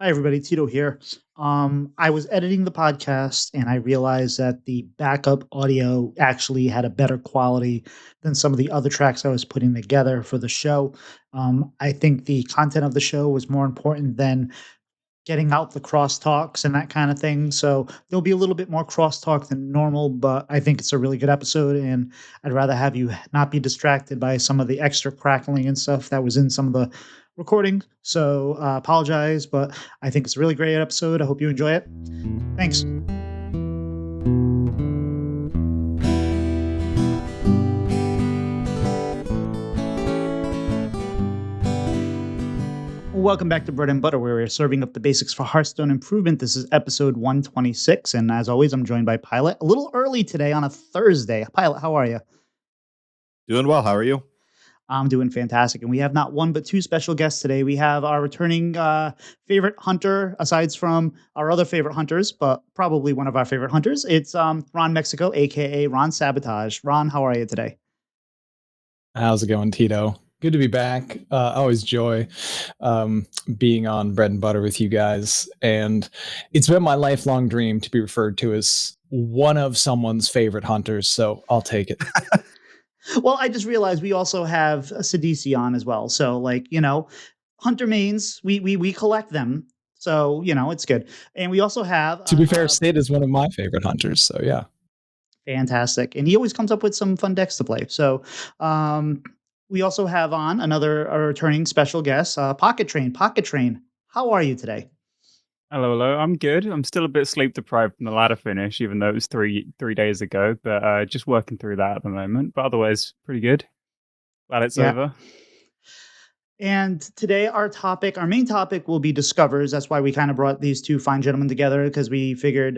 Hi, everybody. Tito here. I was editing the podcast and I realized that the backup audio actually had a better quality than some of the other tracks I was putting together for the show. I think the content of the show was more important than getting out the crosstalks and that kind of thing. So there'll be a little bit more crosstalk than normal, but I think it's a really good episode. And I'd rather have you not be distracted by some of the extra crackling and stuff that was in some of the recording. So apologize, but I think it's a really great episode. I hope you enjoy it. Thanks. Welcome back to Bread and Butter, where we're serving up the basics for Hearthstone improvement. This is episode 126, and as always, I'm joined by Pilot. A little early today on a Thursday. Pilot, how are you? Doing well. How are you? I'm doing fantastic, and we have not one but two special guests today. We have our returning favorite hunter, aside from our other favorite hunters, but probably one of our favorite hunters. It's Ron Mexico, aka Ron Sabotage. Ron, how are you today? How's it going, Tito? Good to be back. Always joy being on Bread and Butter with you guys. And it's been my lifelong dream to be referred to as one of someone's favorite hunters, so I'll take it. Well, I just realized we also have Sidisi on as well. So, hunter mains, we collect them. So, it's good. And we also have... To be fair, Sid is one of my favorite hunters, so yeah. Fantastic. And he always comes up with some fun decks to play. So, we also have on another returning special guest, PocketTrain. PocketTrain, how are you today? Hello. I'm good. I'm still a bit sleep deprived from the ladder finish, even though it was three days ago. But just working through that at the moment. But otherwise, pretty good. Glad it's over. And today our main topic will be discovers. That's why we kind of brought these two fine gentlemen together, because we figured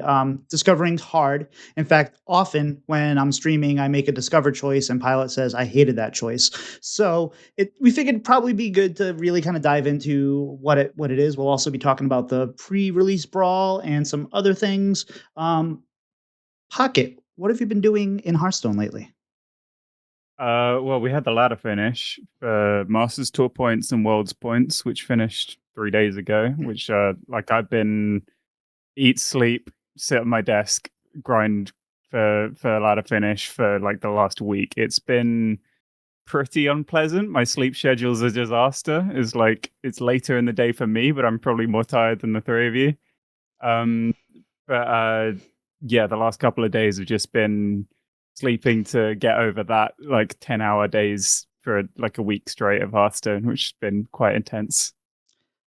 discovering's hard. In fact, often when I'm streaming, I make a discover choice and Pilot says I hated that choice. So we figured it'd probably be good to really kind of dive into what it is. We'll also be talking about the pre-release brawl and some other things. Pocket, what have you been doing in Hearthstone lately? Well, we had the ladder finish for Masters Tour points and Worlds points, which finished 3 days ago, which I've been eat, sleep, sit at my desk, grind for ladder finish for like the last week. It's been pretty unpleasant. My sleep schedule's a disaster. It's later in the day for me, but I'm probably more tired than the three of you. The last couple of days have just been sleeping to get over that 10-hour days for like a week straight of Hearthstone, which has been quite intense.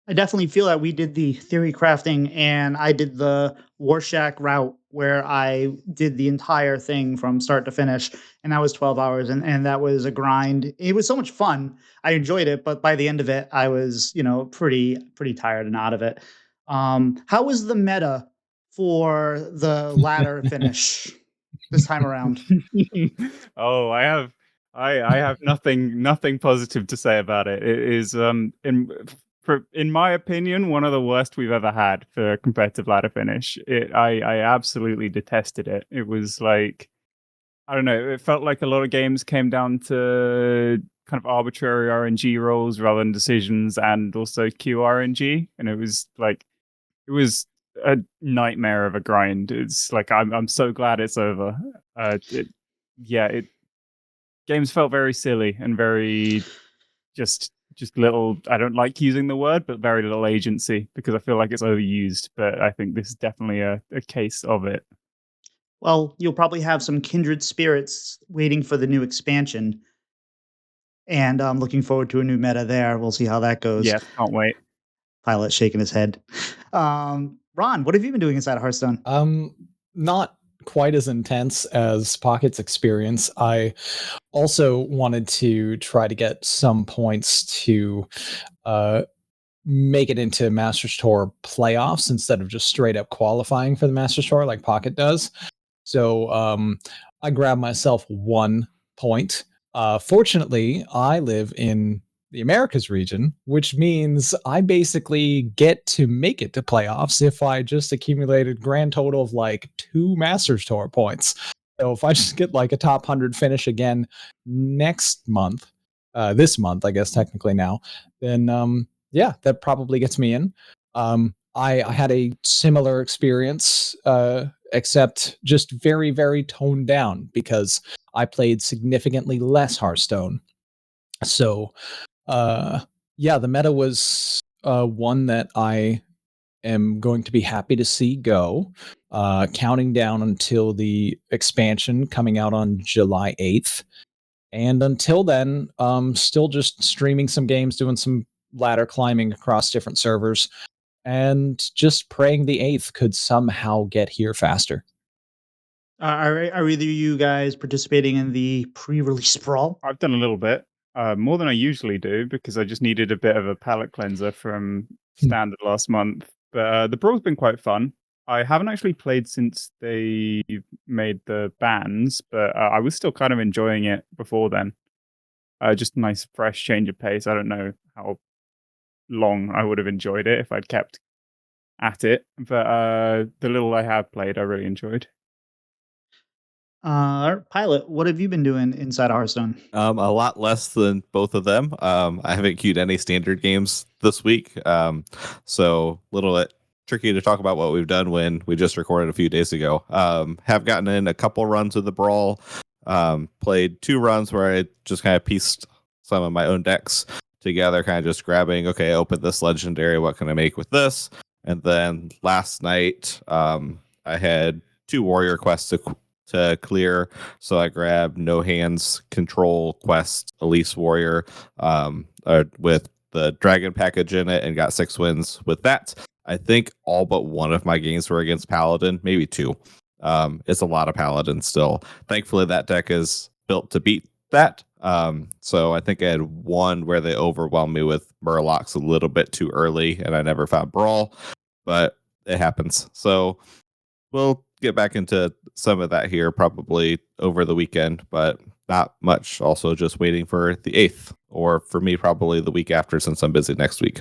I definitely feel that we did the theory crafting and I did the Warshack route where I did the entire thing from start to finish, and that was 12 hours and that was a grind. It was so much fun. I enjoyed it, but by the end of it, I was, pretty tired and out of it. How was the meta for the ladder finish this time around? Oh, I have nothing positive to say about it. It is in my opinion one of the worst we've ever had for a competitive ladder finish. I absolutely detested it. It was like, I don't know, it felt like a lot of games came down to kind of arbitrary RNG rolls rather than decisions, and also QRNG, and it was a nightmare of a grind. It's like I'm so glad it's over. Games felt very silly and very just little. I don't like using the word, but very little agency, because I feel like it's overused. But I think this is definitely a case of it. Well, you'll probably have some kindred spirits waiting for the new expansion, and I'm looking forward to a new meta there. We'll see how that goes. Yeah, can't wait. Pilot shaking his head. Ron, what have you been doing inside of Hearthstone? Not quite as intense as Pocket's experience. I also wanted to try to get some points to make it into Masters Tour playoffs instead of just straight up qualifying for the Masters Tour like Pocket does. So I grabbed myself 1 point. Fortunately, I live in the Americas region, which means I basically get to make it to playoffs if I just accumulated grand total of 2 Masters Tour points. So if I just get a top 100 finish again next month, this month, I guess technically now, then that probably gets me in. I had a similar experience, except just very, very toned down because I played significantly less Hearthstone. So, yeah, the meta was one that I am going to be happy to see go. Counting down until the expansion coming out on July 8th. And until then, still just streaming some games, doing some ladder climbing across different servers, and just praying the 8th could somehow get here faster. Are either of you guys participating in the pre-release sprawl? I've done a little bit, more than I usually do, because I just needed a bit of a palate cleanser from standard last month. But the brawl's been quite fun. I haven't actually played since they made the bans, but I was still kind of enjoying it before then. Just a nice, fresh change of pace. I don't know how long I would have enjoyed it if I'd kept at it, but the little I have played, I really enjoyed. Pilot, what have you been doing inside of Hearthstone? A lot less than both of them. I haven't queued any standard games this week, so a little bit tricky to talk about what we've done when we just recorded a few days ago. Have gotten in a couple runs of the Brawl. Played 2 runs where I just kind of pieced some of my own decks together, kind of just grabbing, okay, open this legendary, what can I make with this? And then last night, I had 2 warrior quests to clear, so I grabbed No Hands Control Quest Elise Warrior with the Dragon package in it, and got 6 wins with that. I think all but one of my games were against Paladin, maybe 2. It's a lot of Paladin still. Thankfully, that deck is built to beat that. So I think I had one where they overwhelmed me with Murlocs a little bit too early, and I never found Brawl, but it happens. So we'll get back into some of that here probably over the weekend, but not much. Also just waiting for the 8th, or for me, probably the week after, since I'm busy next week.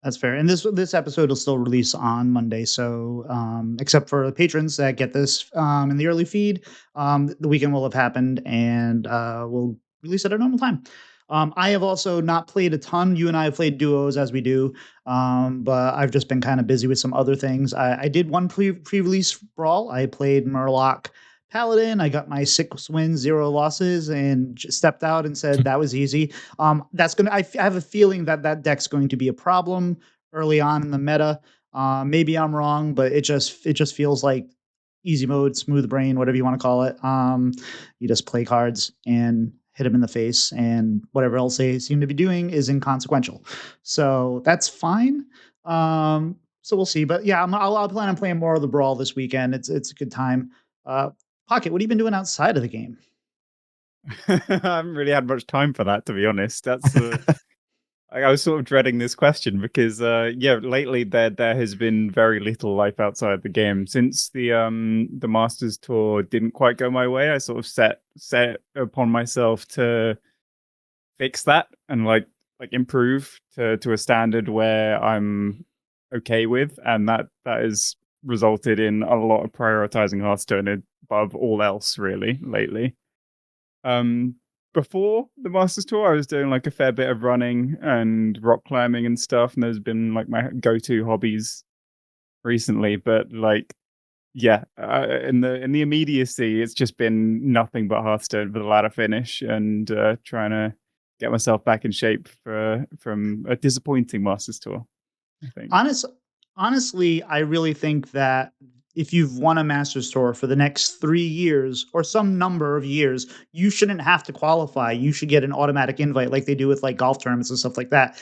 That's fair. And this episode will still release on Monday. So except for the patrons that get this in the early feed, the weekend will have happened, and we'll release it at a normal time. I have also not played a ton. You and I have played duos as we do, but I've just been kind of busy with some other things. I did one pre-release brawl. I played Murloc Paladin. I got my 6 wins, 0 losses, and stepped out and said that was easy. That's gonna. I have a feeling that that deck's going to be a problem early on in the meta. Maybe I'm wrong, but it just feels like easy mode, smooth brain, whatever you want to call it. You just play cards and hit them in the face, and whatever else they seem to be doing is inconsequential. So that's fine. So we'll see. But yeah, I'll plan on playing more of the brawl this weekend. It's a good time. Pocket, what have you been doing outside of the game? I haven't really had much time for that, to be honest. That's I was sort of dreading this question because lately there has been very little life outside the game. Since the Masters tour didn't quite go my way, I sort of set upon myself to fix that and like improve to a standard where I'm okay with, and that has resulted in a lot of prioritizing Hearthstone above all else really lately. Before the Masters tour, I was doing like a fair bit of running and rock climbing and stuff, and those have been like my go-to hobbies recently. But like, yeah, in the immediacy, it's just been nothing but Hearthstone for the ladder finish, and trying to get myself back in shape from a disappointing Masters tour, I think. Honestly, I really think that if you've won a Masters Tour for the next 3 years or some number of years, you shouldn't have to qualify. You should get an automatic invite like they do with like golf tournaments and stuff like that.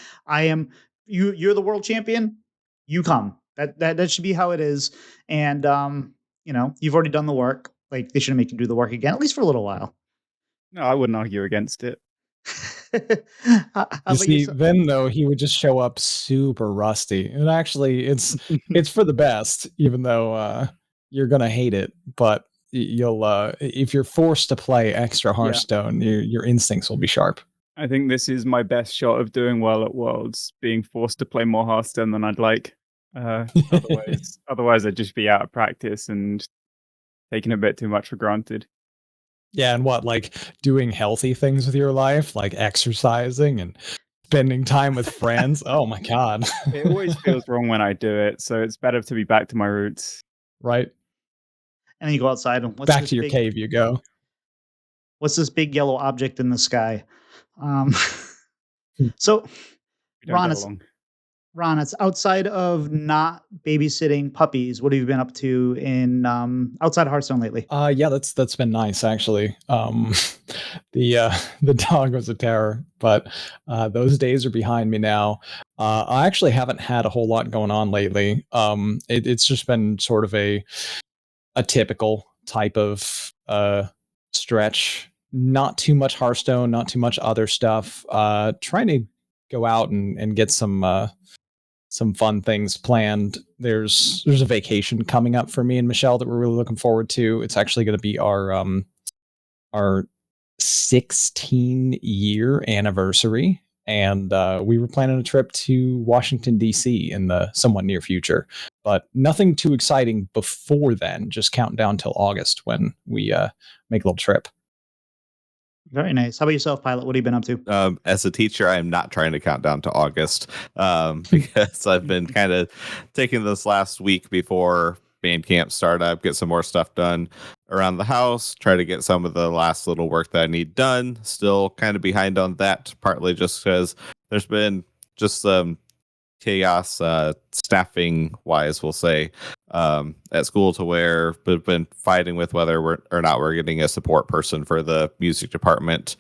You're the world champion, you come. That should be how it is. And you've already done the work. Like they shouldn't make you do the work again, at least for a little while. No, I wouldn't argue against it. You see, then though he would just show up super rusty, and actually, it's for the best, even though you're gonna hate it. But you'll if you're forced to play extra Hearthstone, your instincts will be sharp. I think this is my best shot of doing well at Worlds, being forced to play more Hearthstone than I'd like. Otherwise, I'd just be out of practice and taking a bit too much for granted. Yeah, and what, like doing healthy things with your life, like exercising and spending time with friends. Oh my god. It always feels wrong when I do it, so it's better to be back to my roots. Right. And then you go outside and Back to your cave you go. what's this big yellow object in the sky? Um, so We don't Ron, get it's along. Ron, it's outside of not babysitting puppies. What have you been up to in outside of Hearthstone lately? Yeah, that's been nice actually. The dog was a terror, but those days are behind me now. I actually haven't had a whole lot going on lately. It's just been sort of a typical type of stretch. Not too much Hearthstone, not too much other stuff. Trying to go out and get some fun things planned. There's a vacation coming up for me and Michelle that we're really looking forward to. It's actually going to be our 16-year anniversary, and we were planning a trip to Washington D.C. in the somewhat near future, but nothing too exciting before then. Just counting down till August when we make a little trip. Very nice. How about yourself, Pilot? What have you been up to? As a teacher, I am not trying to count down to August because I've been kind of taking this last week before band camp startup, get some more stuff done around the house, try to get some of the last little work that I need done. Still kind of behind on that, partly just because there's been just some chaos staffing wise, we'll say, at school, to where we've been fighting with whether we're getting a support person for the music department,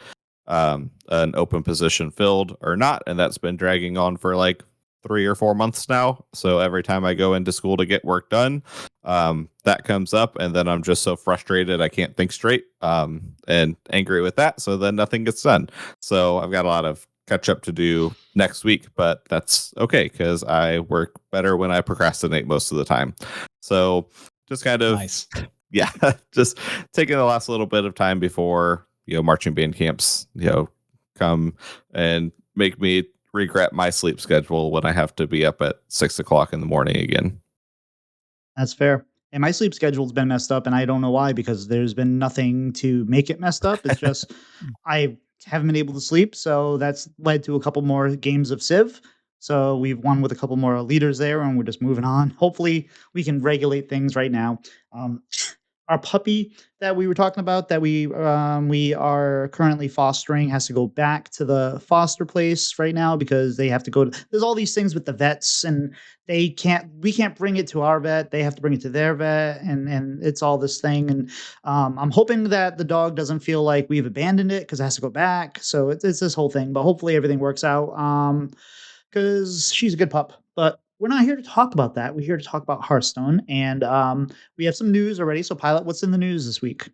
an open position filled or not, and that's been dragging on for like 3 or 4 months now. So every time I go into school to get work done, that comes up, and then I'm just so frustrated I can't think straight, and angry with that, so then nothing gets done. So I've got a lot of catch up to do next week, but that's okay because I work better when I procrastinate most of the time. So just kind of Nice. yeah, just taking the last little bit of time before marching band camps come and make me regret my sleep schedule when I have to be up at 6 o'clock in the morning again. That's fair. And my sleep schedule's been messed up, and I don't know why, because there's been nothing to make it messed up. It's just I haven't been able to sleep, so that's led to a couple more games of Civ. So we've won with a couple more leaders there, and we're just moving on. Hopefully, we can regulate things right now. Um, our puppy that we were talking about, that we are currently fostering, has to go back to the foster place right now because they have to go to. There's all these things with the vets, and we can't bring it to our vet. They have to bring it to their vet, and it's all this thing. And I'm hoping that the dog doesn't feel like we've abandoned it because it has to go back. So it's this whole thing, but hopefully everything works out. Because she's a good pup. But we're not here to talk about that. We're here to talk about Hearthstone, and we have some news already. So, Pilot, what's in the news this week?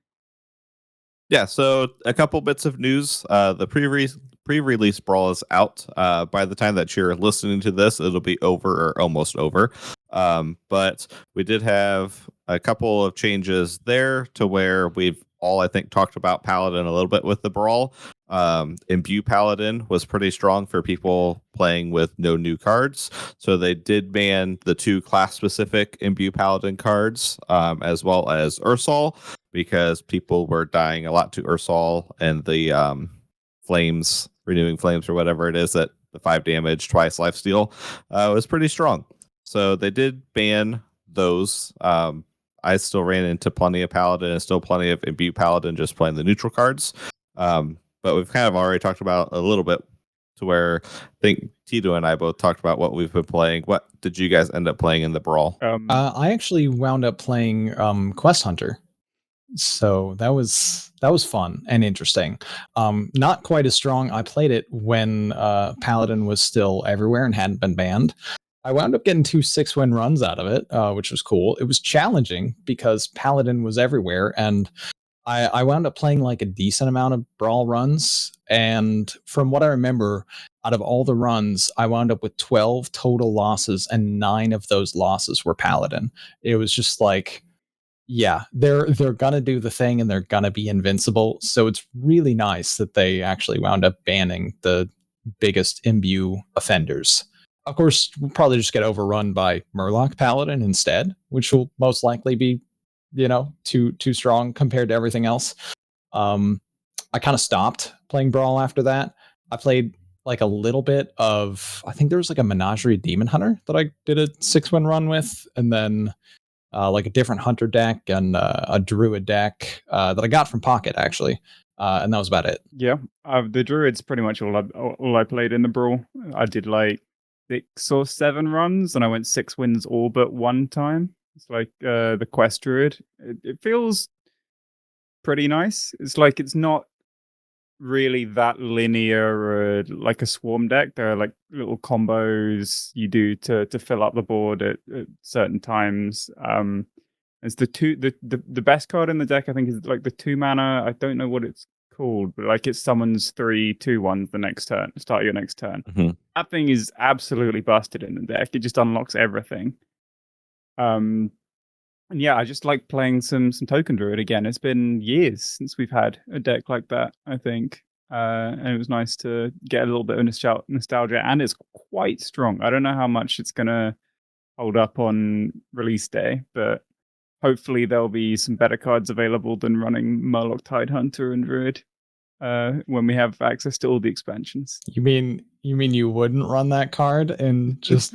Yeah, so a couple bits of news. The pre-release brawl is out. By the time that you're listening to this, it'll be over or almost over. But we did have a couple of changes there to where we've all, I think, talked about Paladin a little bit with the brawl. Imbue Paladin was pretty strong for people playing with no new cards. So they did ban the 2 class-specific Imbue Paladin cards, as well as Ursol, because people were dying a lot to Ursol and the renewing flames or whatever it is, that the 5 damage twice lifesteal was pretty strong. So they did ban those. I still ran into plenty of Paladin and still plenty of Imbue Paladin just playing the neutral cards. But we've kind of already talked about a little bit, to where I think Tito and I both talked about what we've been playing. What did you guys end up playing in the brawl? I actually wound up playing Quest Hunter. So that was fun and interesting. Not quite as strong. I played it when Paladin was still everywhere and hadn't been banned. I wound up getting 2 6-win runs out of it, which was cool. It was challenging because Paladin was everywhere, and I wound up playing like a decent amount of brawl runs. And from what I remember, out of all the runs, I wound up with 12 total losses, and 9 of those losses were Paladin. It was just like, yeah, they're gonna do the thing and they're gonna be invincible. So it's really nice that they actually wound up banning the biggest imbue offenders. Of course, we'll probably just get overrun by Murloc Paladin instead, which will most likely be, too strong compared to everything else. I kind of stopped playing Brawl after that. I played like a little bit of, I think there was like a Menagerie Demon Hunter that I did a 6-win run with, and then like a different hunter deck and a druid deck that I got from Pocket actually, and that was about it. Yeah, the druid's pretty much all I played in the brawl. I did like 6 or 7 runs, and I went 6 wins all but one time. It's like the quest druid. It feels pretty nice. It's like it's not really that linear like a swarm deck. There are like little combos you do to fill up the board at certain times. It's the best card in the deck, I think, is like the 2 mana. I don't know what it's called, but like it summons 3/2/1s the next turn, start your next turn. Mhm. That thing is absolutely busted in the deck. It just unlocks everything. And yeah, I just like playing some token druid again. It's been years since we've had a deck like that, I think. And it was nice to get a little bit of nostalgia, and it's quite strong. I don't know how much it's gonna hold up on release day, but hopefully there'll be some better cards available than running Murloc Tidehunter and Druid when we have access to all the expansions. You mean you wouldn't run that card in just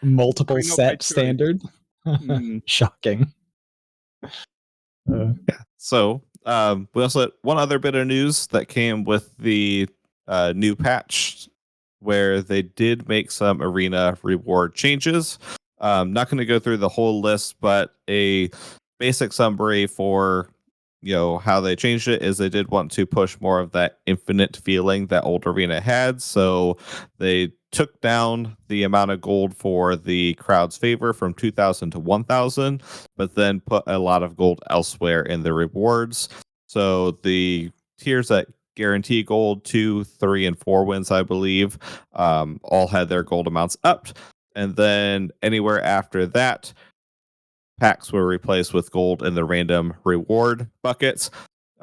multiple Probably not by set choice. standard? Shocking. So we also had one other bit of news that came with the new patch where they did make some arena reward changes. Not going to go through the whole list, but a basic summary for how they changed it is they did want to push more of that infinite feeling that old arena had. So they took down the amount of gold for the crowd's favor from 2,000 to 1,000, but then put a lot of gold elsewhere in the rewards. So the tiers that guarantee gold, 2, 3, and 4 wins, I believe, all had their gold amounts upped. And then anywhere after that, packs were replaced with gold in the random reward buckets.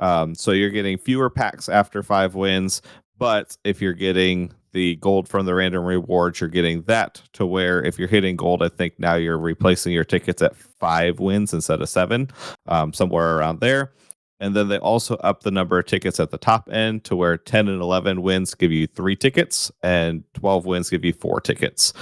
So you're getting fewer packs after 5 wins, but if you're getting the gold from the random rewards, you're getting that to where if you're hitting gold, I think now you're replacing your tickets at 5 wins instead of 7, somewhere around there. And then they also up the number of tickets at the top end to where 10 and 11 wins give you 3 tickets and 12 wins give you 4 tickets,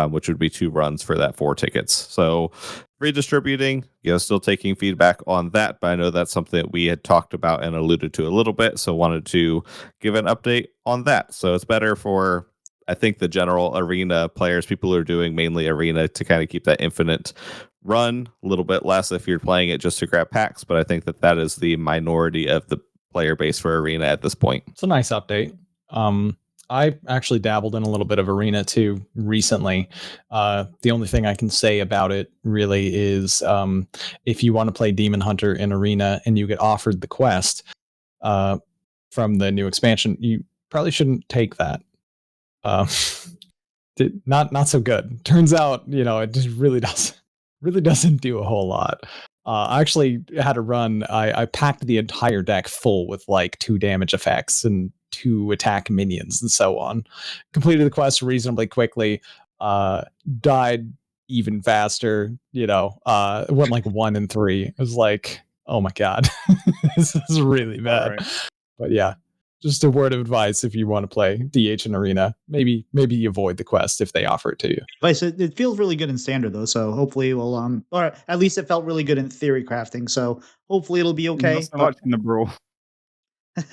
which would be 2 runs for that 4 tickets. So redistributing, still taking feedback on that, but I know that's something that we had talked about and alluded to a little bit, so wanted to give an update on that. So it's better for, I think, the general arena players, people who are doing mainly arena, to kind of keep that infinite run, a little bit less if you're playing it just to grab packs, but I think that is the minority of the player base for arena at this point. It's a nice update. I actually dabbled in a little bit of arena too recently. The only thing I can say about it really is if you want to play Demon Hunter in arena and you get offered the quest from the new expansion, you probably shouldn't take that. Not so good. Turns out, it just really doesn't do a whole lot. I actually had a run. I packed the entire deck full with like 2 damage effects and 2 attack minions and so on. Completed the quest reasonably quickly. Died even faster. Went like 1 and 3. It was like, oh my god, this is really bad. Right. But yeah, just a word of advice if you want to play DH in arena. Maybe you avoid the quest if they offer it to you. But it feels really good in standard though, so hopefully we'll or at least it felt really good in theory crafting. So hopefully it'll be okay. Not so much in the brawl.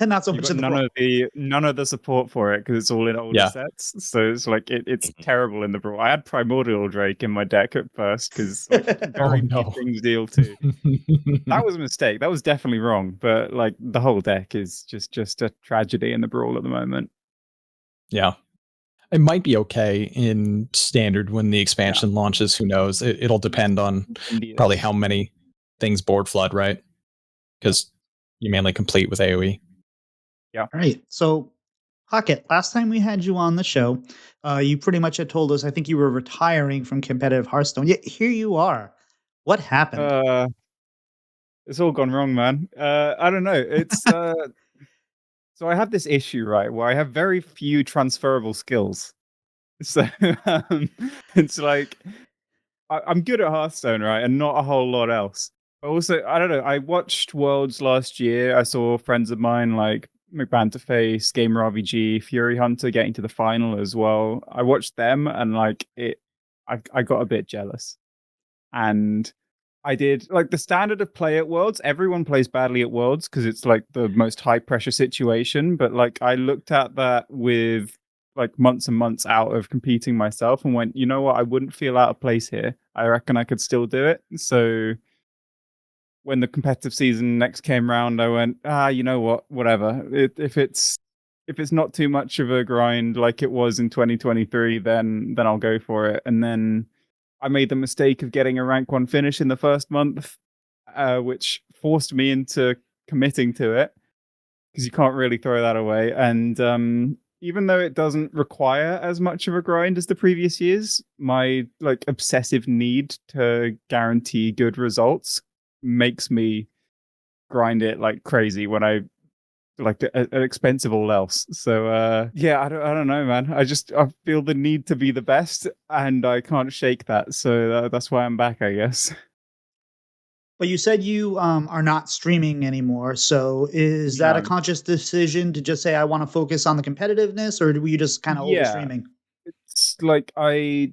Not so You've much got in the none of the support for it because it's all in older sets. So it's like it's terrible in the brawl. I had Primordial Drake in my deck at first because very few things deal too. That was a mistake. That was definitely wrong. But like the whole deck is just a tragedy in the brawl at the moment. Yeah. It might be okay in standard when the expansion launches. Who knows? It'll depend on probably how many things board flood, right? Because you mainly complete with AoE. Yeah. Right. So, Pocket, last time we had you on the show, you pretty much had told us, I think you were retiring from competitive Hearthstone. Yet here you are. What happened? It's all gone wrong, man. I don't know. It's so I have this issue, right, where I have very few transferable skills. So it's like I'm good at Hearthstone, right, and not a whole lot else. But also, I don't know. I watched Worlds last year. I saw friends of mine like McBand to Face, Gamer RVG, Fury Hunter getting to the final as well. I watched them and like I got a bit jealous. And I did like the standard of play at Worlds. Everyone plays badly at Worlds because it's like the most high pressure situation. But like I looked at that with like months and months out of competing myself and went, you know what? I wouldn't feel out of place here. I reckon I could still do it. So when the competitive season next came round, I went, you know what? Whatever. If it's not too much of a grind like it was in 2023, then I'll go for it. And then I made the mistake of getting a rank 1 finish in the first month, which forced me into committing to it because you can't really throw that away. And even though it doesn't require as much of a grind as the previous years, my like obsessive need to guarantee good results makes me grind it like crazy when I like an expensive all else. So yeah, I don't know, man. I feel the need to be the best, and I can't shake that. So that's why I'm back, I guess. But you said you are not streaming anymore. So is that a No. conscious decision to just say I want to focus on the competitiveness, or were you just kind of over Yeah, streaming? it's like I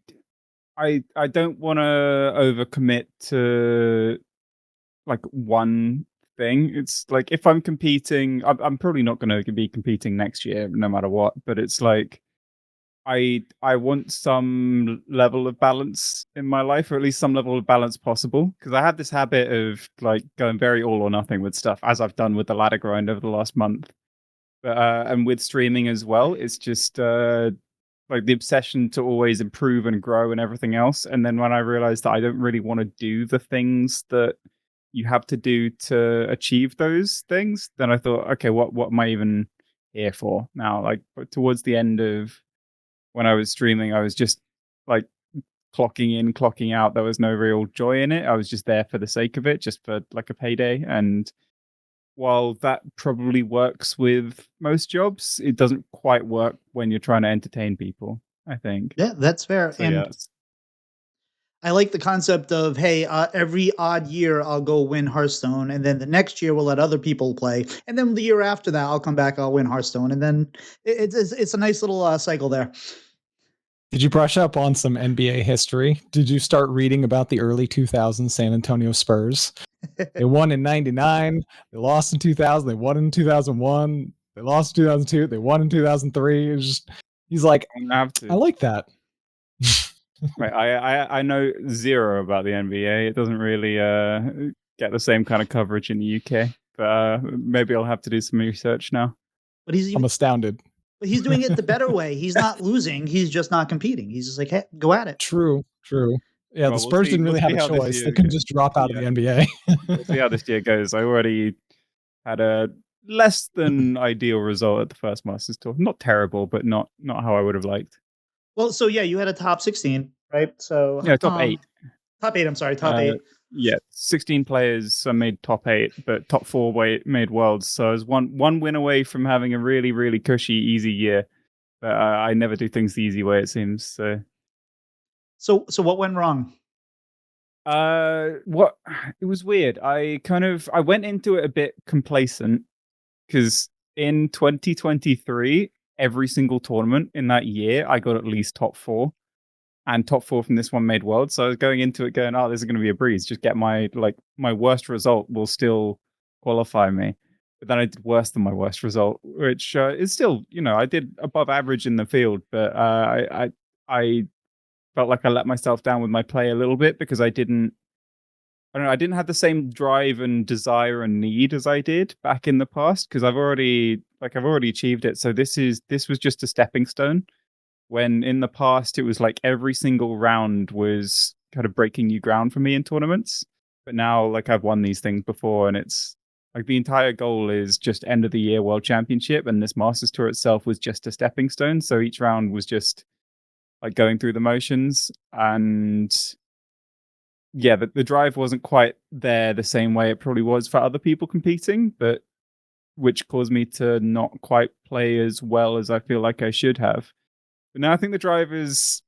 don't want to overcommit to like one thing. It's like if I'm competing, I'm probably not going to be competing next year, no matter what. But it's like I want some level of balance in my life, or at least some level of balance possible. Because I had this habit of like going very all or nothing with stuff, as I've done with the ladder grind over the last month. But and with streaming as well, it's just like the obsession to always improve and grow and everything else. And then when I realized that I don't really want to do the things that you have to do to achieve those things, then I thought, okay, what am I even here for now? Like towards the end of when I was streaming, I was just like clocking in, clocking out. There was no real joy in it. I was just there for the sake of it, just for like a payday. And while that probably works with most jobs, it doesn't quite work when you're trying to entertain people, I think. Yeah, that's fair. So And yeah, I like the concept of, hey, every odd year I'll go win Hearthstone, and then the next year we'll let other people play, and then the year after that I'll come back, I'll win Hearthstone, and then it's a nice little cycle there. Did you brush up on some NBA history? Did you start reading about the early 2000s San Antonio Spurs? They won in 99, they lost in 2000, they won in 2001, they lost in 2002, they won in 2003. It was just, he's like, I'm gonna have I to. like that. Right, I know zero about the NBA. It doesn't really get the same kind of coverage in the UK. But maybe I'll have to do some research now. But I'm astounded. he's doing it the better way. He's not losing. He's just not competing. He's just like, hey, go at it. True. Yeah, Well, the Spurs didn't we'll really have see a how this choice. year They couldn't goes. just drop out of the NBA. We'll see how this year goes. I already had a less than ideal result at the first Masters Tour. Not terrible, but not how I would have liked. Well, so yeah, you had a top 16, right? So Yeah, top 8. top 8. I'm sorry, top 8. Yeah, 16 players made top 8, but top 4 made worlds. So I was one win away from having a really, really cushy, easy year. But I never do things the easy way, it seems. So what went wrong? What it was weird. I went into it a bit complacent because in 2023, every single tournament in that year, I got at least top 4. And top 4 from this one made world. So I was going into it going, oh, this is going to be a breeze. Just get my worst result will still qualify me. But then I did worse than my worst result, which is still, I did above average in the field. But I felt like I let myself down with my play a little bit because I don't know, I didn't have the same drive and desire and need as I did back in the past because I've already achieved it. So this was just a stepping stone. When in the past it was like every single round was kind of breaking new ground for me in tournaments. But now like I've won these things before and it's like the entire goal is just end of the year world championship, and this Masters Tour itself was just a stepping stone. So each round was just like going through the motions, and yeah, the drive wasn't quite there the same way it probably was for other people competing, but which caused me to not quite play as well as I feel like I should have. But now I think the drive is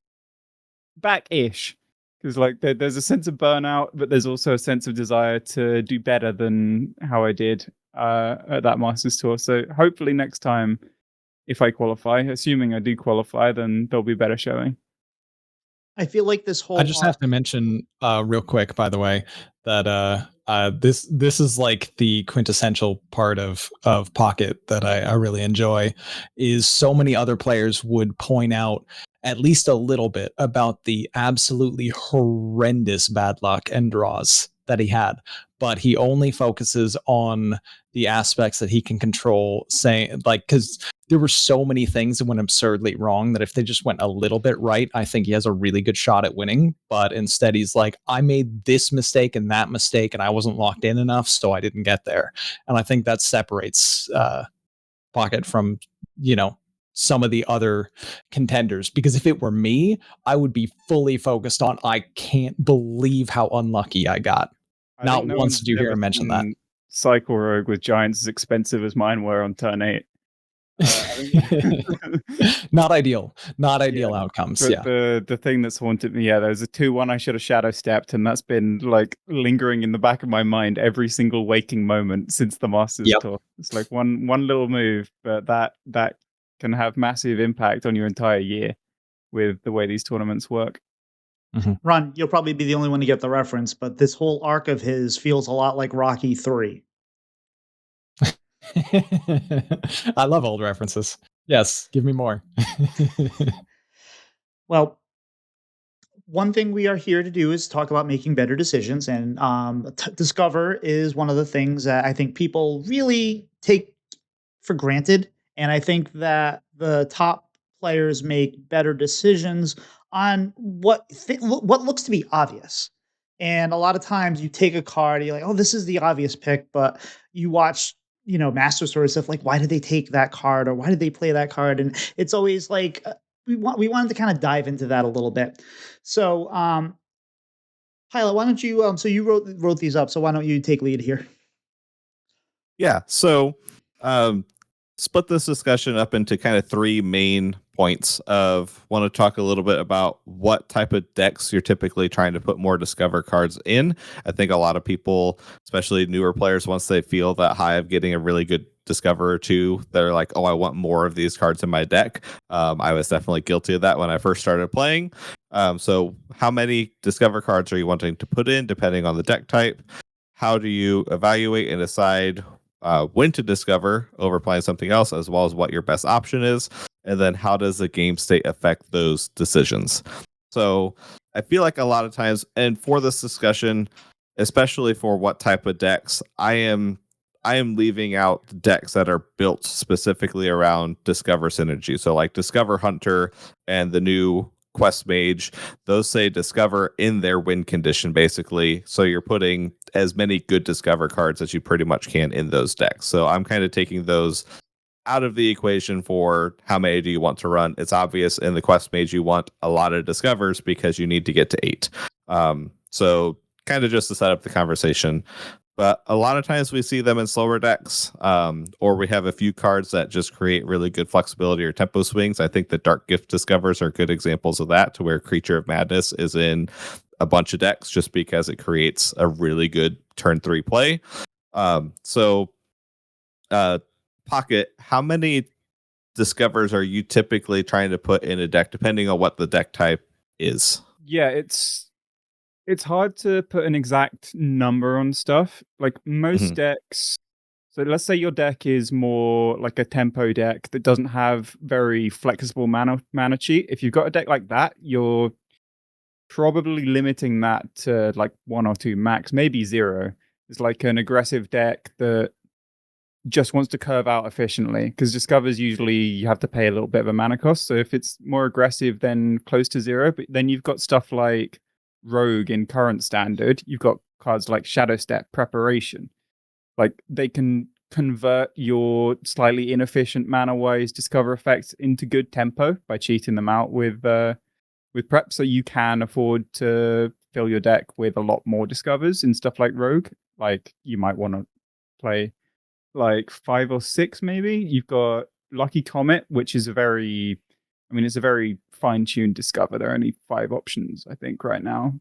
back-ish because like there's a sense of burnout, but there's also a sense of desire to do better than how I did. at that Masters Tour. So hopefully next time, if I qualify, assuming I do qualify, then there'll be better showing. I feel like this whole I just have to mention real quick, by the way, that this is like the quintessential part of Pocket that I really enjoy. Is so many other players would point out at least a little bit about the absolutely horrendous bad luck and draws that he had, but he only focuses on the aspects that he can control, saying like, because there were so many things that went absurdly wrong that if they just went a little bit right, I think he has a really good shot at winning. But instead, he's like, I made this mistake and that mistake, and I wasn't locked in enough, so I didn't get there. And I think that separates Pocket from, some of the other contenders. Because if it were me, I would be fully focused on, I can't believe how unlucky I got. Not once did you hear him mention that. Cycle Rogue with Giants as expensive as mine were on turn 8. Not ideal outcomes. But the thing that's haunted me, there's a 2-1 I should have shadow stepped, and that's been like lingering in the back of my mind every single waking moment since the Masters Tour. It's like one little move, but that can have massive impact on your entire year with the way these tournaments work. Mm-hmm. Ron, you'll probably be the only one to get the reference, but this whole arc of his feels a lot like Rocky 3. I love old references. Yes, give me more. Well, one thing we are here to do is talk about making better decisions, and Discover is one of the things that I think people really take for granted, and I think that the top players make better decisions on what looks to be obvious. And a lot of times you take a card, you're like, "Oh, this is the obvious pick," but you watch, Master Sword stuff like, why did they take that card or why did they play that card? And it's always like we wanted to kind of dive into that a little bit. So, Pilot, why don't you? So you wrote these up, so why don't you take lead here? Yeah. So, split this discussion up into kind of 3 main points of want to talk a little bit about what type of decks you're typically trying to put more Discover cards in. I think a lot of people, especially newer players, once they feel that high of getting a really good Discover or 2, they're like, oh, I want more of these cards in my deck. I was definitely guilty of that when I first started playing. So how many Discover cards are you wanting to put in depending on the deck type? How do you evaluate and decide when to Discover over playing something else, as well as what your best option is? And then how does the game state affect those decisions? So I feel like a lot of times, and for this discussion, especially for what type of decks, I am leaving out decks that are built specifically around Discover synergy. So like Discover Hunter and the new Quest Mage, those say Discover in their win condition, basically. So you're putting as many good Discover cards as you pretty much can in those decks. So I'm kind of taking those out of the equation for how many do you want to run. It's obvious in the Quest Mage you want a lot of Discovers because you need to get to 8. So kind of just to set up the conversation. But a lot of times we see them in slower decks, or we have a few cards that just create really good flexibility or tempo swings. I think the Dark Gift Discovers are good examples of that, to where Creature of Madness is in a bunch of decks just because it creates a really good turn 3 play. Pocket, how many Discovers are you typically trying to put in a deck, depending on what the deck type is? Yeah, it's hard to put an exact number on stuff. Like most decks, so let's say your deck is more like a tempo deck that doesn't have very flexible mana cheat. If you've got a deck like that, you're probably limiting that to like 1 or 2 max, maybe 0. It's like an aggressive deck that just wants to curve out efficiently, because Discovers usually you have to pay a little bit of a mana cost. So if it's more aggressive, then close to 0. But then you've got stuff like Rogue in current standard. You've got cards like Shadow Step, Preparation. Like they can convert your slightly inefficient mana-wise Discover effects into good tempo by cheating them out with prep. So you can afford to fill your deck with a lot more Discovers in stuff like Rogue. Like you might want to play like 5 or 6 maybe. You've got Lucky Comet, which is it's a very fine-tuned Discover. There are only 5 options, I think, right now,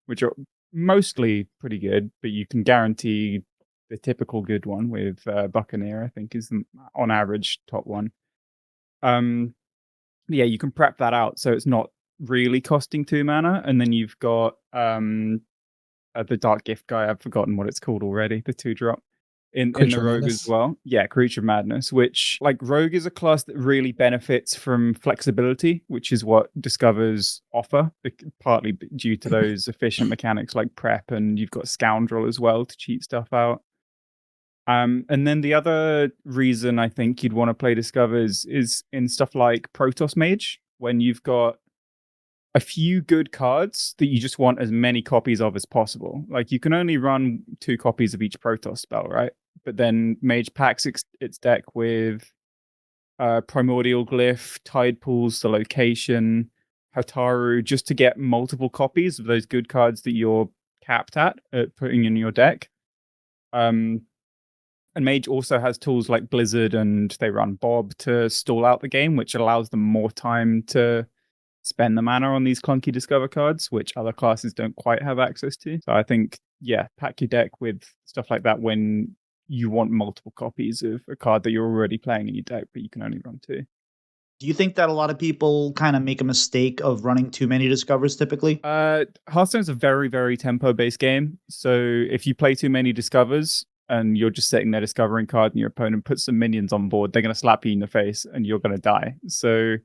which are mostly pretty good, but you can guarantee typical good one with Buccaneer, I think is on average top one. Yeah, you can prep that out so it's not really costing 2 mana, and then you've got the Dark Gift guy. I've forgotten what it's called already. The 2-drop in the Creature Rogue Madness? as well. Yeah, Creature of Madness. Which, like, Rogue is a class that really benefits from flexibility, which is what Discovers offer, partly due to those efficient mechanics like prep, and you've got Scoundrel as well to cheat stuff out. And then the other reason I think you'd want to play Discovers is in stuff like Protoss Mage, when you've got a few good cards that you just want as many copies of as possible. Like, you can only run 2 copies of each Protoss spell, right? But then Mage packs its deck with Primordial Glyph, Tide Pools, the Location, Hataru, just to get multiple copies of those good cards that you're capped at putting in your deck. And Mage also has tools like Blizzard, and they run Bob to stall out the game, which allows them more time to spend the mana on these clunky Discover cards, which other classes don't quite have access to. So I think, yeah, pack your deck with stuff like that when you want multiple copies of a card that you're already playing in your deck, but you can only run 2. Do you think that a lot of people kind of make a mistake of running too many Discovers typically? Hearthstone's a very, very tempo-based game. So if you play too many Discovers, and you're just sitting there discovering card and your opponent puts some minions on board, they're going to slap you in the face and you're going to die. So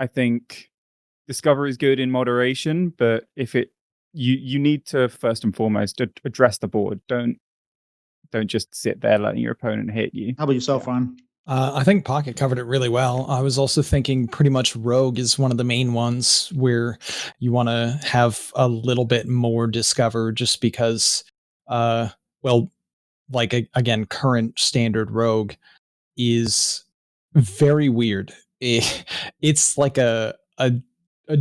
I think Discover is good in moderation, but if you need to first and foremost address the board. Don't just sit there letting your opponent hit you. How about yourself, Ron? I think Pocket covered it really well. I was also thinking pretty much Rogue is one of the main ones where you want to have a little bit more Discover, just because, well, like again, current standard Rogue is very weird. It's like a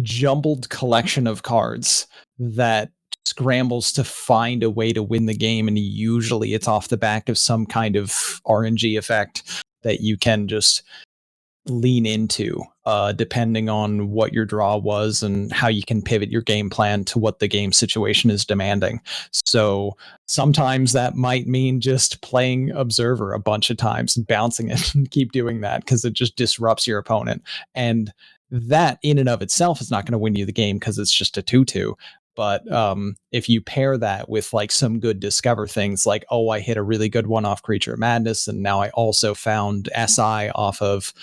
jumbled collection of cards that scrambles to find a way to win the game, and usually it's off the back of some kind of RNG effect that you can just lean into, depending on what your draw was and how you can pivot your game plan to what the game situation is demanding. So sometimes that might mean just playing Observer a bunch of times and bouncing it and keep doing that because it just disrupts your opponent. And that in and of itself is not going to win you the game because it's just a 2-2. But if you pair that with like some good Discover things, like, oh, I hit a really good one off Creature of Madness, and now I also found SI off of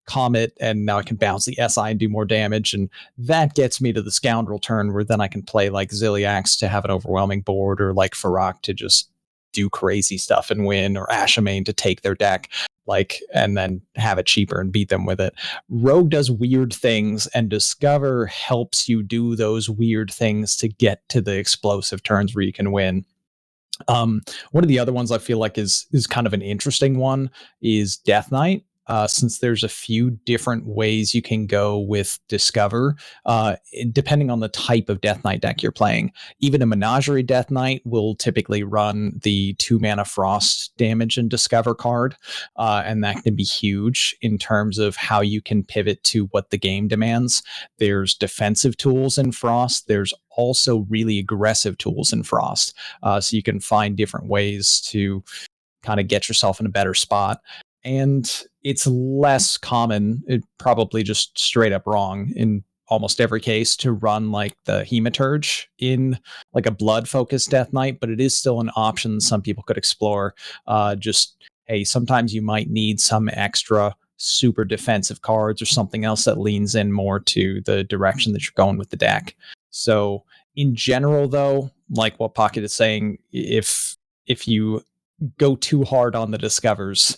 Comet, and now I can bounce the SI and do more damage, and that gets me to the Scoundrel turn, where then I can play like Ziliax to have an overwhelming board, or like Farak to just do crazy stuff and win, or Ashamane to take their deck, like, and then have it cheaper and beat them with it. Rogue does weird things, and Discover helps you do those weird things to get to the explosive turns where you can win. One of the other ones I feel like is kind of an interesting one is Death Knight. Since there's a few different ways you can go with Discover, depending on the type of Death Knight deck you're playing. Even a Menagerie Death Knight will typically run the 2 mana Frost damage and Discover card, and that can be huge in terms of how you can pivot to what the game demands. There's defensive tools in Frost. There's also really aggressive tools in Frost, so you can find different ways to kind of get yourself in a better spot. And it's less common, probably just straight up wrong in almost every case, to run like the Hematurge in like a blood focused Death Knight, but it is still an option some people could explore. Just, hey, sometimes you might need some extra super defensive cards or something else that leans in more to the direction that you're going with the deck. So in general, though, like what Pocket is saying, if you go too hard on the Discovers,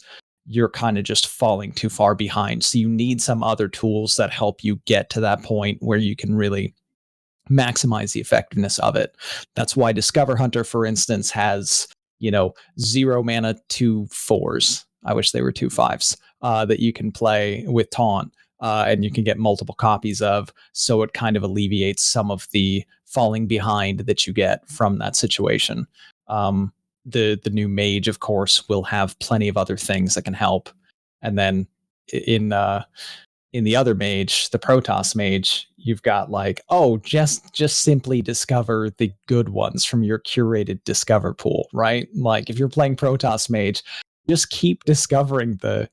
you're kind of just falling too far behind. So you need some other tools that help you get to that point where you can really maximize the effectiveness of it. That's why Discover Hunter, for instance, has, 0 mana 2 4s. I wish they were 2 5s that you can play with Taunt. And you can get multiple copies of, so it kind of alleviates some of the falling behind that you get from that situation. The new Mage, of course, will have plenty of other things that can help. And then in in the other mage, the Protoss mage, you've got like, oh, just simply discover the good ones from your curated discover pool, right? Like if you're playing Protoss mage, just keep discovering the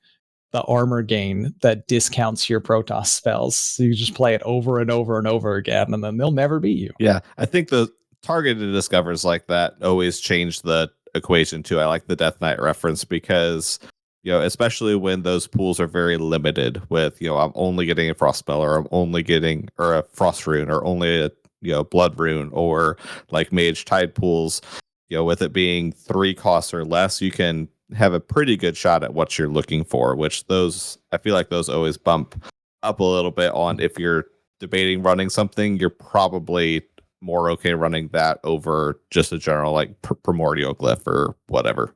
armor gain that discounts your Protoss spells. So you just play it over and over and over again, and then they'll never beat you. Yeah, I think the targeted discovers like that always change the equation too. I like the Death Knight reference because, especially when those pools are very limited with, I'm only getting a frost spell, or I'm only getting or a frost rune, or only a blood rune, or like mage tide pools, with it being 3 costs or less, you can have a pretty good shot at what you're looking for, which those, I feel like those always bump up a little bit on if you're debating running something, you're probably more okay running that over just a general like primordial glyph or whatever.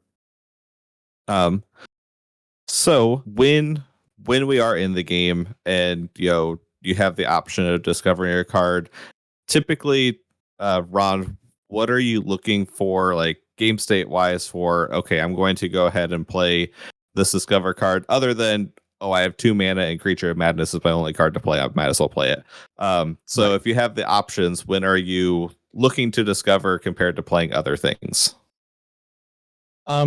So when we are in the game and you have the option of discovering your card, typically, Ron, what are you looking for, like game state wise, for okay, I'm going to go ahead and play this discover card, other than, oh, I have 2 mana and Creature of Madness is my only card to play, I might as well play it. So Right. if you have the options, when are you looking to discover compared to playing other things? I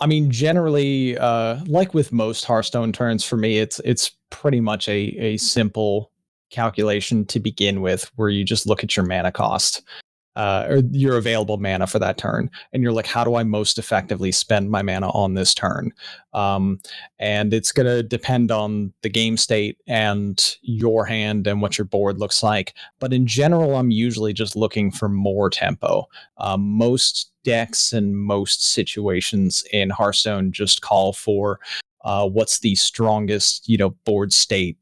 mean, generally, like with most Hearthstone turns, for me, it's pretty much a simple calculation to begin with, where you just look at your mana cost, or your available mana for that turn, and you're like, how do I most effectively spend my mana on this turn? And it's going to depend on the game state and your hand and what your board looks like. But in general, I'm usually just looking for more tempo. Most decks and most situations in Hearthstone just call for what's the strongest, board state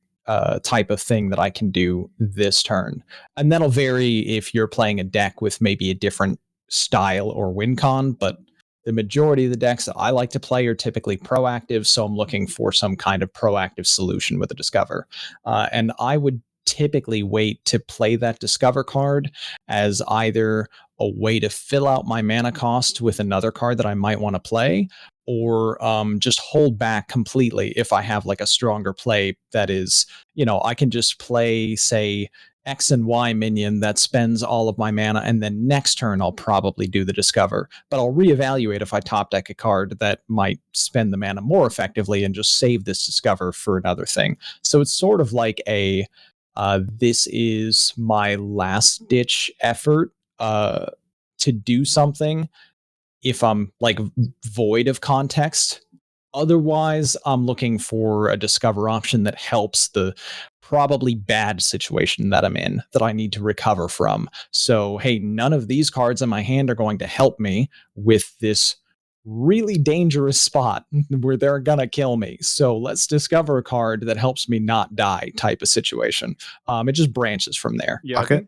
type of thing that I can do this turn. And that'll vary if you're playing a deck with maybe a different style or win con, but the majority of the decks that I like to play are typically proactive, so I'm looking for some kind of proactive solution with a Discover. And I would typically wait to play that Discover card as either a way to fill out my mana cost with another card that I might want to play, or just hold back completely if I have like a stronger play that is, I can just play, say, X and Y minion that spends all of my mana, and then next turn I'll probably do the Discover. But I'll reevaluate if I top deck a card that might spend the mana more effectively and just save this Discover for another thing. So it's sort of like this is my last ditch effort to do something if I'm like void of context. Otherwise, I'm looking for a Discover option that helps the probably bad situation that I'm in that I need to recover from. So, hey, none of these cards in my hand are going to help me with this really dangerous spot where they're gonna kill me. So let's discover a card that helps me not die type of situation. It just branches from there. Yeah, Okay.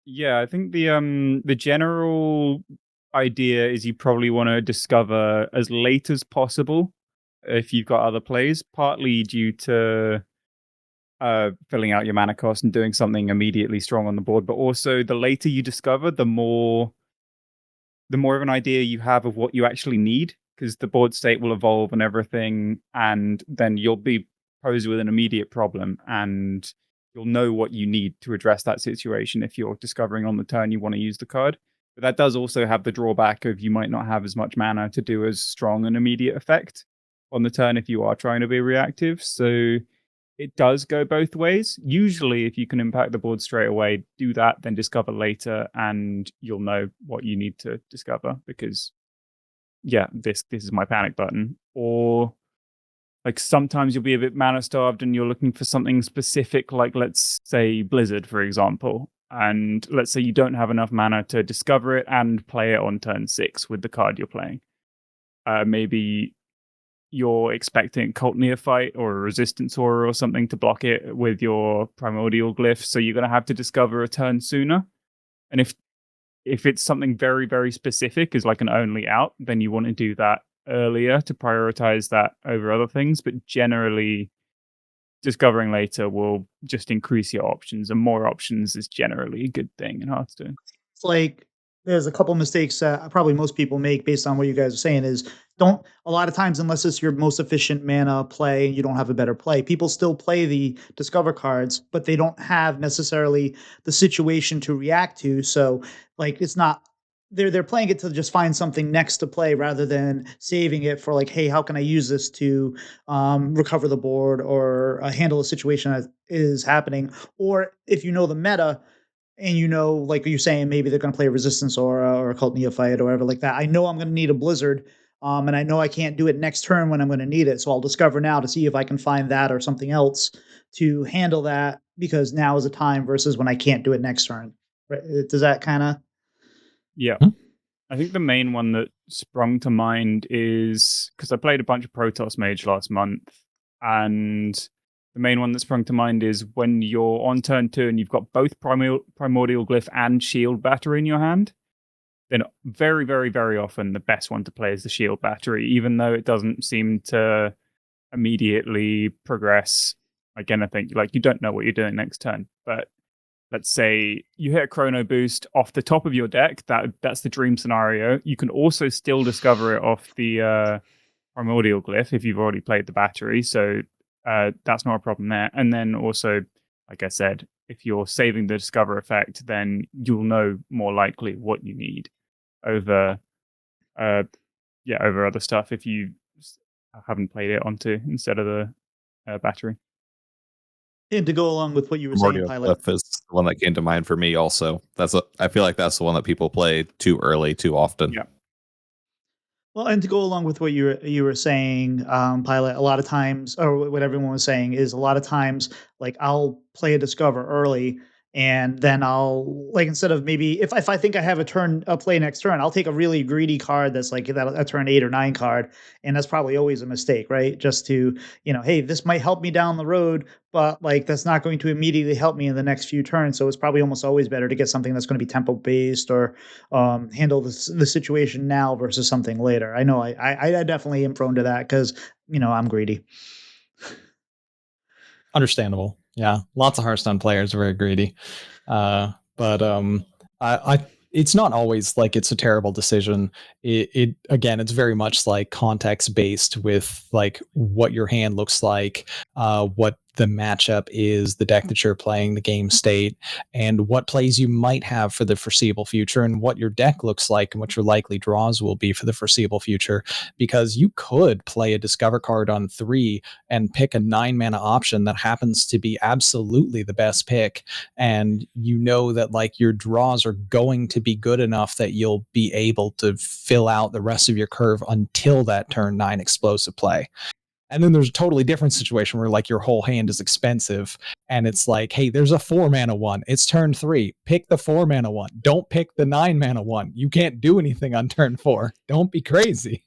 I think the general idea is you probably want to discover as late as possible if you've got other plays, partly due to filling out your mana cost and doing something immediately strong on the board, but also the later you discover, the more of an idea you have of what you actually need, because the board state will evolve and everything, and then you'll be posed with an immediate problem, and you'll know what you need to address that situation if you're discovering on the turn you want to use the card. But that does also have the drawback of you might not have as much mana to do as strong an immediate effect on the turn if you are trying to be reactive. So it does go both ways. Usually, if you can impact the board straight away, do that, then discover later, and you'll know what you need to discover because, yeah, this is my panic button. Or like sometimes you'll be a bit mana starved and you're looking for something specific, like let's say Blizzard, for example. And let's say you don't have enough mana to discover it and play it on turn 6 with the card you're playing. Maybe you're expecting Cult Neophyte or a Resistance Aura or something to block it with your Primordial Glyph, so you're going to have to discover a turn sooner. And if it's something very, very specific, is like an only out, then you want to do that earlier to prioritize that over other things. But generally, discovering later will just increase your options, and more options is generally a good thing in Hearthstone. It's like there's a couple mistakes that probably most people make based on what you guys are saying is don't a lot of times unless it's your most efficient mana play and you don't have a better play, people still play the discover cards, but they don't have necessarily the situation to react to. So like it's not they're playing it to just find something next to play rather than saving it for like, hey, how can I use this to recover the board or handle a situation that is happening? Or if you know the meta, and you know, like you're saying, maybe they're going to play a resistance aura or a cult neophyte or whatever like that. I know I'm going to need a blizzard, and I know I can't do it next turn when I'm going to need it. So I'll discover now to see if I can find that or something else to handle that because now is a time versus when I can't do it next turn. Right? Does that kind of? Yeah. Hmm? I think the main one that sprung to mind is because I played a bunch of Protoss Mage last month, and the main one that sprung to mind is when you're on turn 2 and you've got both Primordial Glyph and Shield Battery in your hand, then very, very, very often the best one to play is the Shield Battery, even though it doesn't seem to immediately progress like anything. Like, you don't know what you're doing next turn, but let's say you hit a chrono boost off the top of your deck. That's the dream scenario. You can also still discover it off the primordial glyph if you've already played the battery. So that's not a problem there. And then also, like I said, if you're saving the discover effect, then you'll know more likely what you need over over other stuff if you haven't played it onto instead of the battery. And to go along with what you were saying, Primordial Pilot. Cliff is the one that came to mind for me also. I feel like that's the one that people play too early, too often. Yeah. Well, and to go along with what you were saying, Pilot, a lot of times, or what everyone was saying, is a lot of times, like I'll play a discover early, and then I'll like instead of maybe if I think I have a play next turn, I'll take a really greedy card that's like that a turn 8 or 9 card, and that's probably always a mistake, right? Just to hey, this might help me down the road, but like that's not going to immediately help me in the next few turns. So it's probably almost always better to get something that's going to be tempo based or handle the situation now versus something later. I know I definitely am prone to that because I'm greedy. Understandable. Yeah, lots of Hearthstone players are very greedy. But I it's not always like it's a terrible decision. It again, it's very much like context based with like what your hand looks like, what the matchup is, the deck that you're playing, the game state, and what plays you might have for the foreseeable future, and what your deck looks like, and what your likely draws will be for the foreseeable future. Because you could play a discover card on 3 and pick a 9 mana option that happens to be absolutely the best pick, and you know that like your draws are going to be good enough that you'll be able to fill out the rest of your curve until that turn 9 explosive play. And then there's a totally different situation where like your whole hand is expensive and it's like, hey, there's a 4 mana one. It's turn 3. Pick the 4 mana one. Don't pick the 9 mana one. You can't do anything on turn 4. Don't be crazy.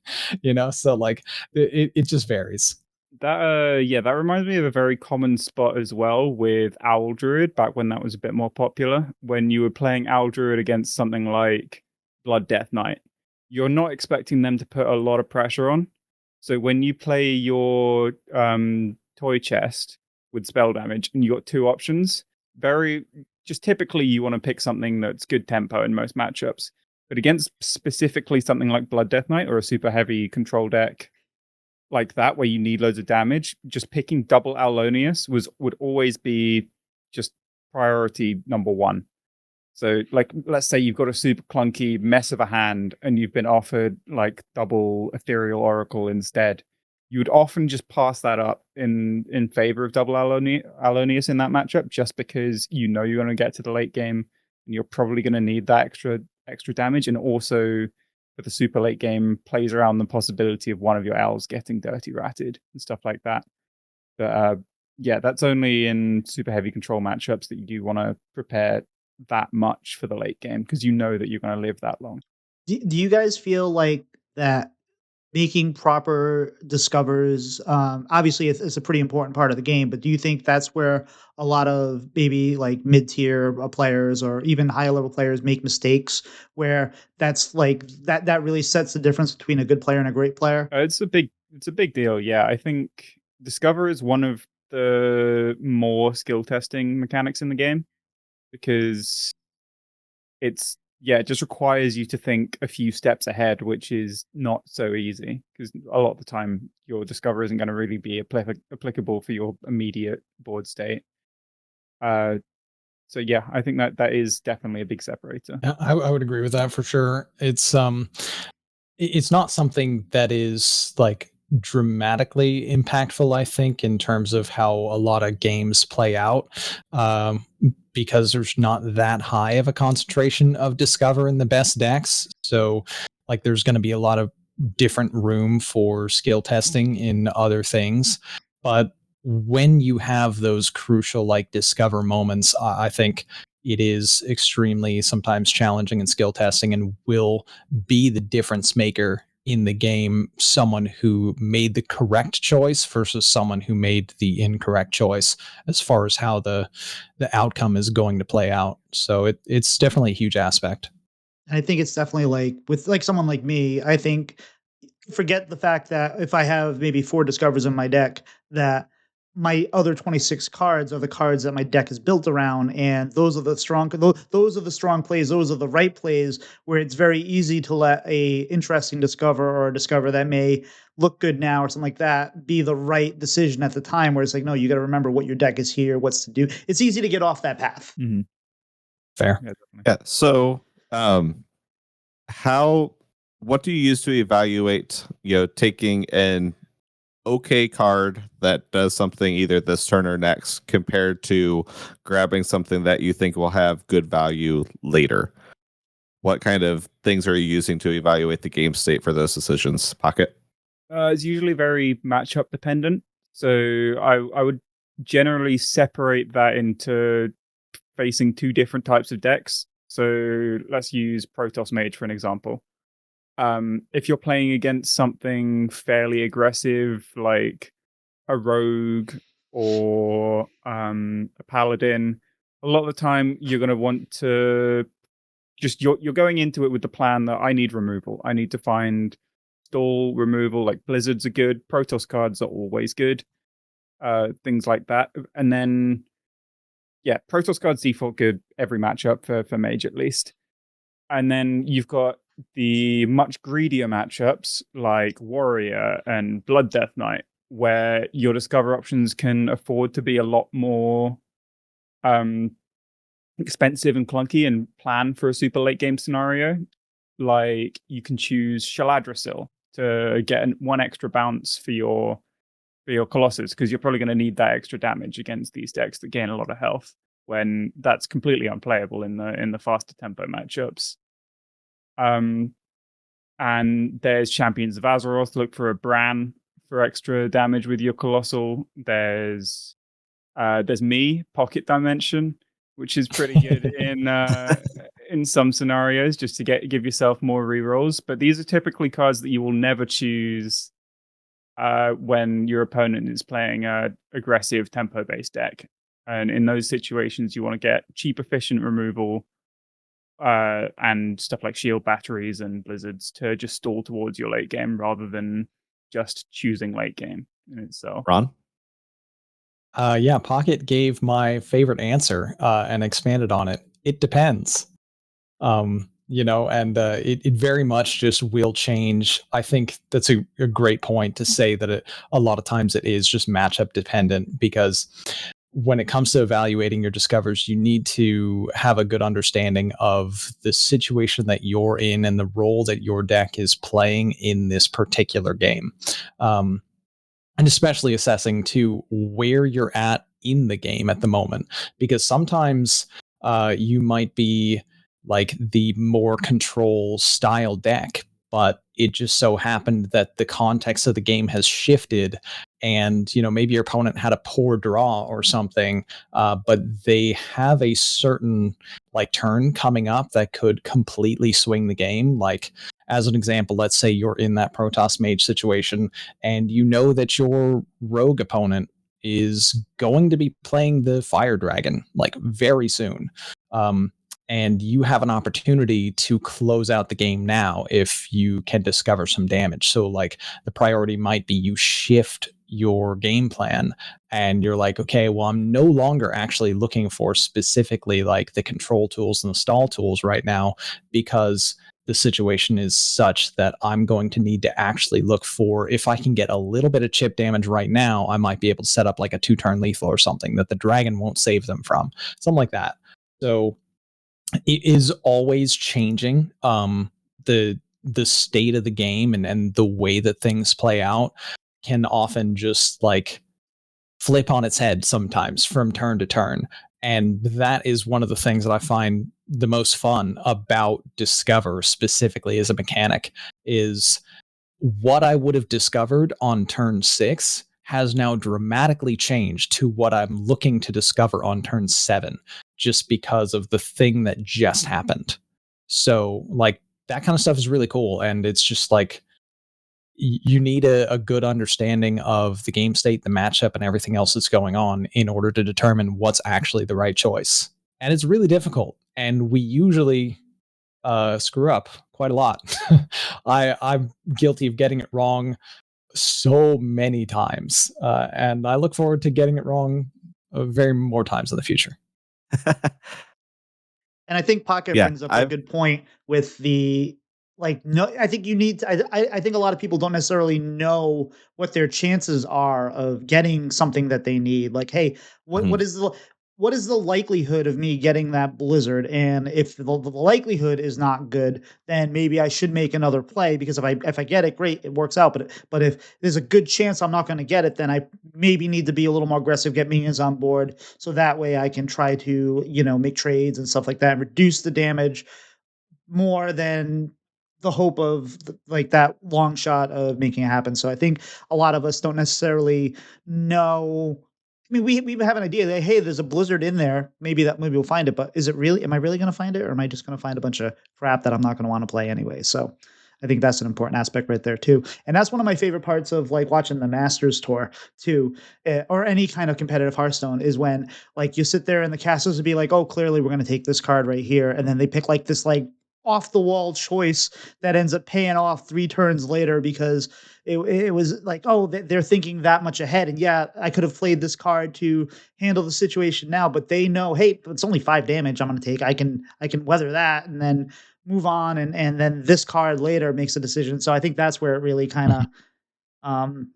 So like it just varies. That reminds me of a very common spot as well with Owl Druid back when that was a bit more popular. When you were playing Owl Druid against something like Blood Death Knight, you're not expecting them to put a lot of pressure on. So when you play your toy chest with spell damage and you got 2 options, just typically you want to pick something that's good tempo in most matchups. But against specifically something like Blood Death Knight or a super heavy control deck like that where you need loads of damage, just picking double Alonius would always be just priority number 1. So like let's say you've got a super clunky mess of a hand and you've been offered like double Ethereal Oracle instead. You would often just pass that up in favor of double Alonius in that matchup just because you're going to get to the late game and you're probably going to need that extra damage, and also for the super late game plays around the possibility of one of your elves getting dirty ratted and stuff like that. But that's only in super heavy control matchups that you do want to prepare that much for the late game because you know that you're going to live that long. Do you guys feel like that making proper discovers obviously it's a pretty important part of the game, but do you think that's where a lot of maybe like mid-tier players or even high level players make mistakes where that's like that really sets the difference between a good player and a great player? It's a big deal. Yeah, I think discover is one of the more skill testing mechanics in the game because it's yeah, it just requires you to think a few steps ahead, which is not so easy because a lot of the time your discover isn't going to really be applicable for your immediate board state. So yeah, I think that is definitely a big separator. I would agree with that for sure. It's not something that is like dramatically impactful, I think, in terms of how a lot of games play out, because there's not that high of a concentration of discover in the best decks. So like there's going to be a lot of different room for skill testing in other things. But when you have those crucial like discover moments, I think it is extremely sometimes challenging in skill testing and will be the difference maker in the game, someone who made the correct choice versus someone who made the incorrect choice as far as how the outcome is going to play out. So it's definitely a huge aspect. I think it's definitely like with like someone like me, I think forget the fact that if I have maybe 4 discovers in my deck, that my other 26 cards are the cards that my deck is built around, and those are the strong those are the strong plays, those are the right plays where it's very easy to let a interesting discover or a discover that may look good now or something like that be the right decision at the time, where it's like, no, you got to remember what your deck is here, what's to do. It's easy to get off that path. Mm-hmm. Fair. Yeah. So, what do you use to evaluate, taking an okay card that does something either this turn or next compared to grabbing something that you think will have good value later? What kind of things are you using to evaluate the game state for those decisions, Pocket? It's usually very matchup dependent. So I would generally separate that into facing 2 different types of decks. So let's use Protoss Mage for an example. If you're playing against something fairly aggressive like a rogue or a paladin, a lot of the time you're going to want to just you're going into it with the plan that I need removal. I need to find stall removal, like blizzards are good, Protoss cards are always good, things like that. And then yeah, Protoss cards default good every matchup for Mage at least. And then you've got the much greedier matchups like Warrior and Blood Death Knight, where your discover options can afford to be a lot more expensive and clunky and plan for a super late game scenario. Like you can choose Shaladrasil to get 1 extra bounce for your Colossus, because you're probably going to need that extra damage against these decks that gain a lot of health, when that's completely unplayable in the faster tempo matchups. And there's Champions of Azeroth. Look for a Bran for extra damage with your Colossal. There's me, Pocket Dimension, which is pretty good in some scenarios, just to give yourself more rerolls. But these are typically cards that you will never choose when your opponent is playing a aggressive tempo-based deck. And in those situations, you want to get cheap, efficient removal and stuff like shield batteries and blizzards to just stall towards your late game rather than just choosing late game in itself. Ron? Yeah, Pocket gave my favorite answer and expanded on it. It depends. And it very much just will change. I think that's a great point to say that a lot of times it is just matchup dependent, because when it comes to evaluating your discovers, you need to have a good understanding of the situation that you're in and the role that your deck is playing in this particular game. And especially assessing to where you're at in the game at the moment, because sometimes you might be like the more control style deck, but it just so happened that the context of the game has shifted, and maybe your opponent had a poor draw or something, but they have a certain like turn coming up that could completely swing the game. Like, as an example, let's say you're in that Protoss Mage situation and you know that your rogue opponent is going to be playing the Fire Dragon like very soon. And you have an opportunity to close out the game now if you can discover some damage. So like the priority might be you shift your game plan and you're like, okay, well, I'm no longer actually looking for specifically like the control tools and the stall tools right now, because the situation is such that I'm going to need to actually look for, if I can get a little bit of chip damage right now, I might be able to set up like a 2-turn lethal or something that the dragon won't save them from, something like that. So it is always changing. The state of the game and the way that things play out can often just like flip on its head sometimes from turn to turn. And that is one of the things that I find the most fun about Discover specifically as a mechanic, is what I would have discovered on turn 6 has now dramatically changed to what I'm looking to discover on turn 7, just because of the thing that just happened. So like that kind of stuff is really cool. And it's just like, you need a good understanding of the game state, the matchup, and everything else that's going on in order to determine what's actually the right choice. And it's really difficult. And we usually screw up quite a lot. I'm guilty of getting it wrong so many times. And I look forward to getting it wrong very more times in the future. And I think Pocket Yeah, brings up a good point with the like. No, I think you need. I think a lot of people don't necessarily know what their chances are of getting something that they need. Like, hey, Mhm. what is the likelihood of me getting that blizzard? And if the likelihood is not good, then maybe I should make another play, because if I get it, great, it works out. But if there's a good chance I'm not going to get it, then I maybe need to be a little more aggressive, get minions on board, so that way I can try to, make trades and stuff like that, and reduce the damage more than the hope of like that long shot of making it happen. So I think a lot of us don't necessarily know. I mean, we have an idea that, hey, there's a blizzard in there. Maybe we'll find it, but is it really? Am I really going to find it, or am I just going to find a bunch of crap that I'm not going to want to play anyway? So I think that's an important aspect right there too, and that's one of my favorite parts of like watching the Masters tour too, or any kind of competitive Hearthstone, is when like you sit there and the casters would be like, oh, clearly we're going to take this card right here, and then they pick like this like off the wall choice that ends up paying off 3 turns later, because it was like, oh, they're thinking that much ahead. And yeah, I could have played this card to handle the situation now, but they know, hey, it's only 5 damage I'm going to take. I can weather that and then move on. And then this card later makes a decision. So I think that's where it really kind of, where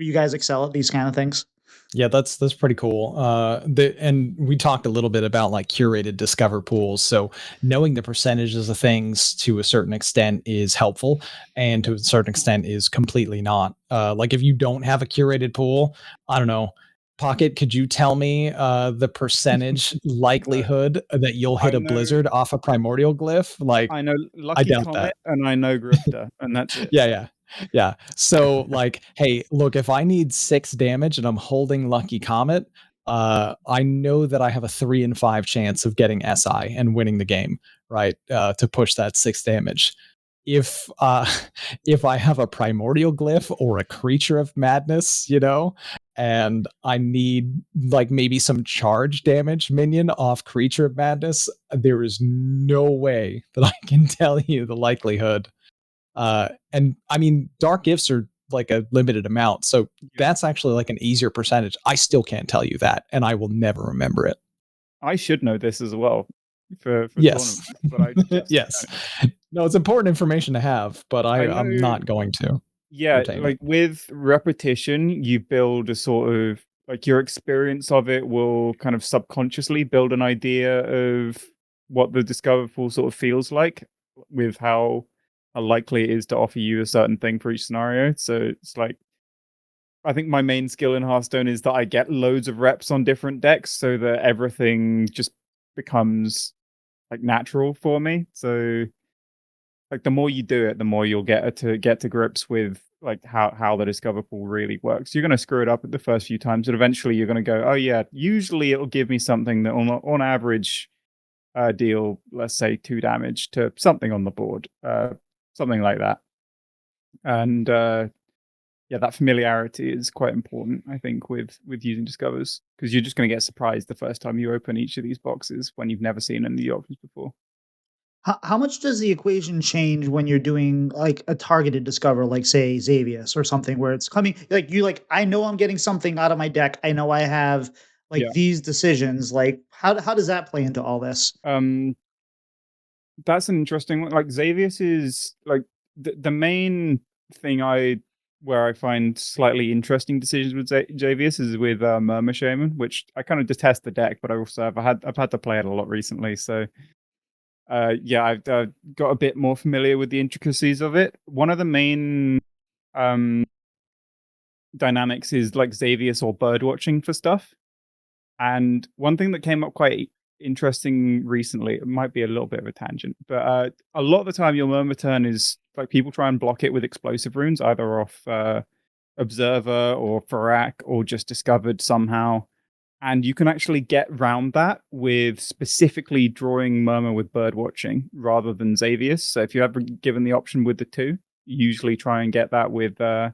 you guys excel at these kind of things. Yeah, that's pretty cool. And we talked a little bit about like curated discover pools. So knowing the percentages of things to a certain extent is helpful, and to a certain extent is completely not. Like if you don't have a curated pool, I don't know. Pocket, could you tell me the percentage likelihood that you'll I hit a know blizzard off a primordial glyph? Like, I know I Lucky doubt Comet that. and I know Grifter, and that's it. Yeah, yeah. Yeah. So like, hey, look, if I need 6 damage and I'm holding Lucky Comet, I know that I have a 3 in 5 chance of getting SI and winning the game, right? To push that 6 damage. If if I have a primordial glyph or a creature of madness, and I need like maybe some charge damage minion off creature of madness, there is no way that I can tell you the likelihood. And I mean, dark gifts are like a limited amount. So that's actually like an easier percentage. I still can't tell you that, and I will never remember it. I should know this as well for Yes. tournaments, but I just Yes. don't. No, it's important information to have, but I I'm know. not going to Yeah, retain it. like with repetition, you build a sort of like your experience of it will kind of subconsciously build an idea of what the discover pool sort of feels like, with how likely it is to offer you a certain thing for each scenario. So it's like, I think my main skill in Hearthstone is that I get loads of reps on different decks so that everything just becomes like natural for me. So like the more you do it, the more you'll get to grips with like how the discover pool really works. You're gonna screw it up at the first few times, and eventually you're gonna go, oh yeah, usually it'll give me something that on average deal, let's say 2 damage to something on the board, something like that. And yeah, that familiarity is quite important, I think, with using discovers, because you're just gonna get surprised the first time you open each of these boxes when you've never seen any of the options before. How much does the equation change when you're doing like a targeted discover, like say Xavius or something, where it's coming like you like I know I'm getting something out of my deck. I know I have like Yeah. these decisions. Like how does that play into all this? That's an interesting one. Like Xavius is like the main thing where I find slightly interesting decisions with Xavius is with Murmur Shaman, which I kind of detest the deck, but I also I've had to play it a lot recently, so yeah, I've got a bit more familiar with the intricacies of it. One of the main um dynamics is like Xavius or bird watching for stuff. And one thing that came up quite interesting recently, it might be a little bit of a tangent, but a lot of the time your Murmur turn is like people try and block it with explosive runes, either off Observer or Farak or just discovered somehow. And you can actually get round that with specifically drawing Murmur with bird watching rather than Xavius. So if you're ever given the option with the two, you usually try and get that with the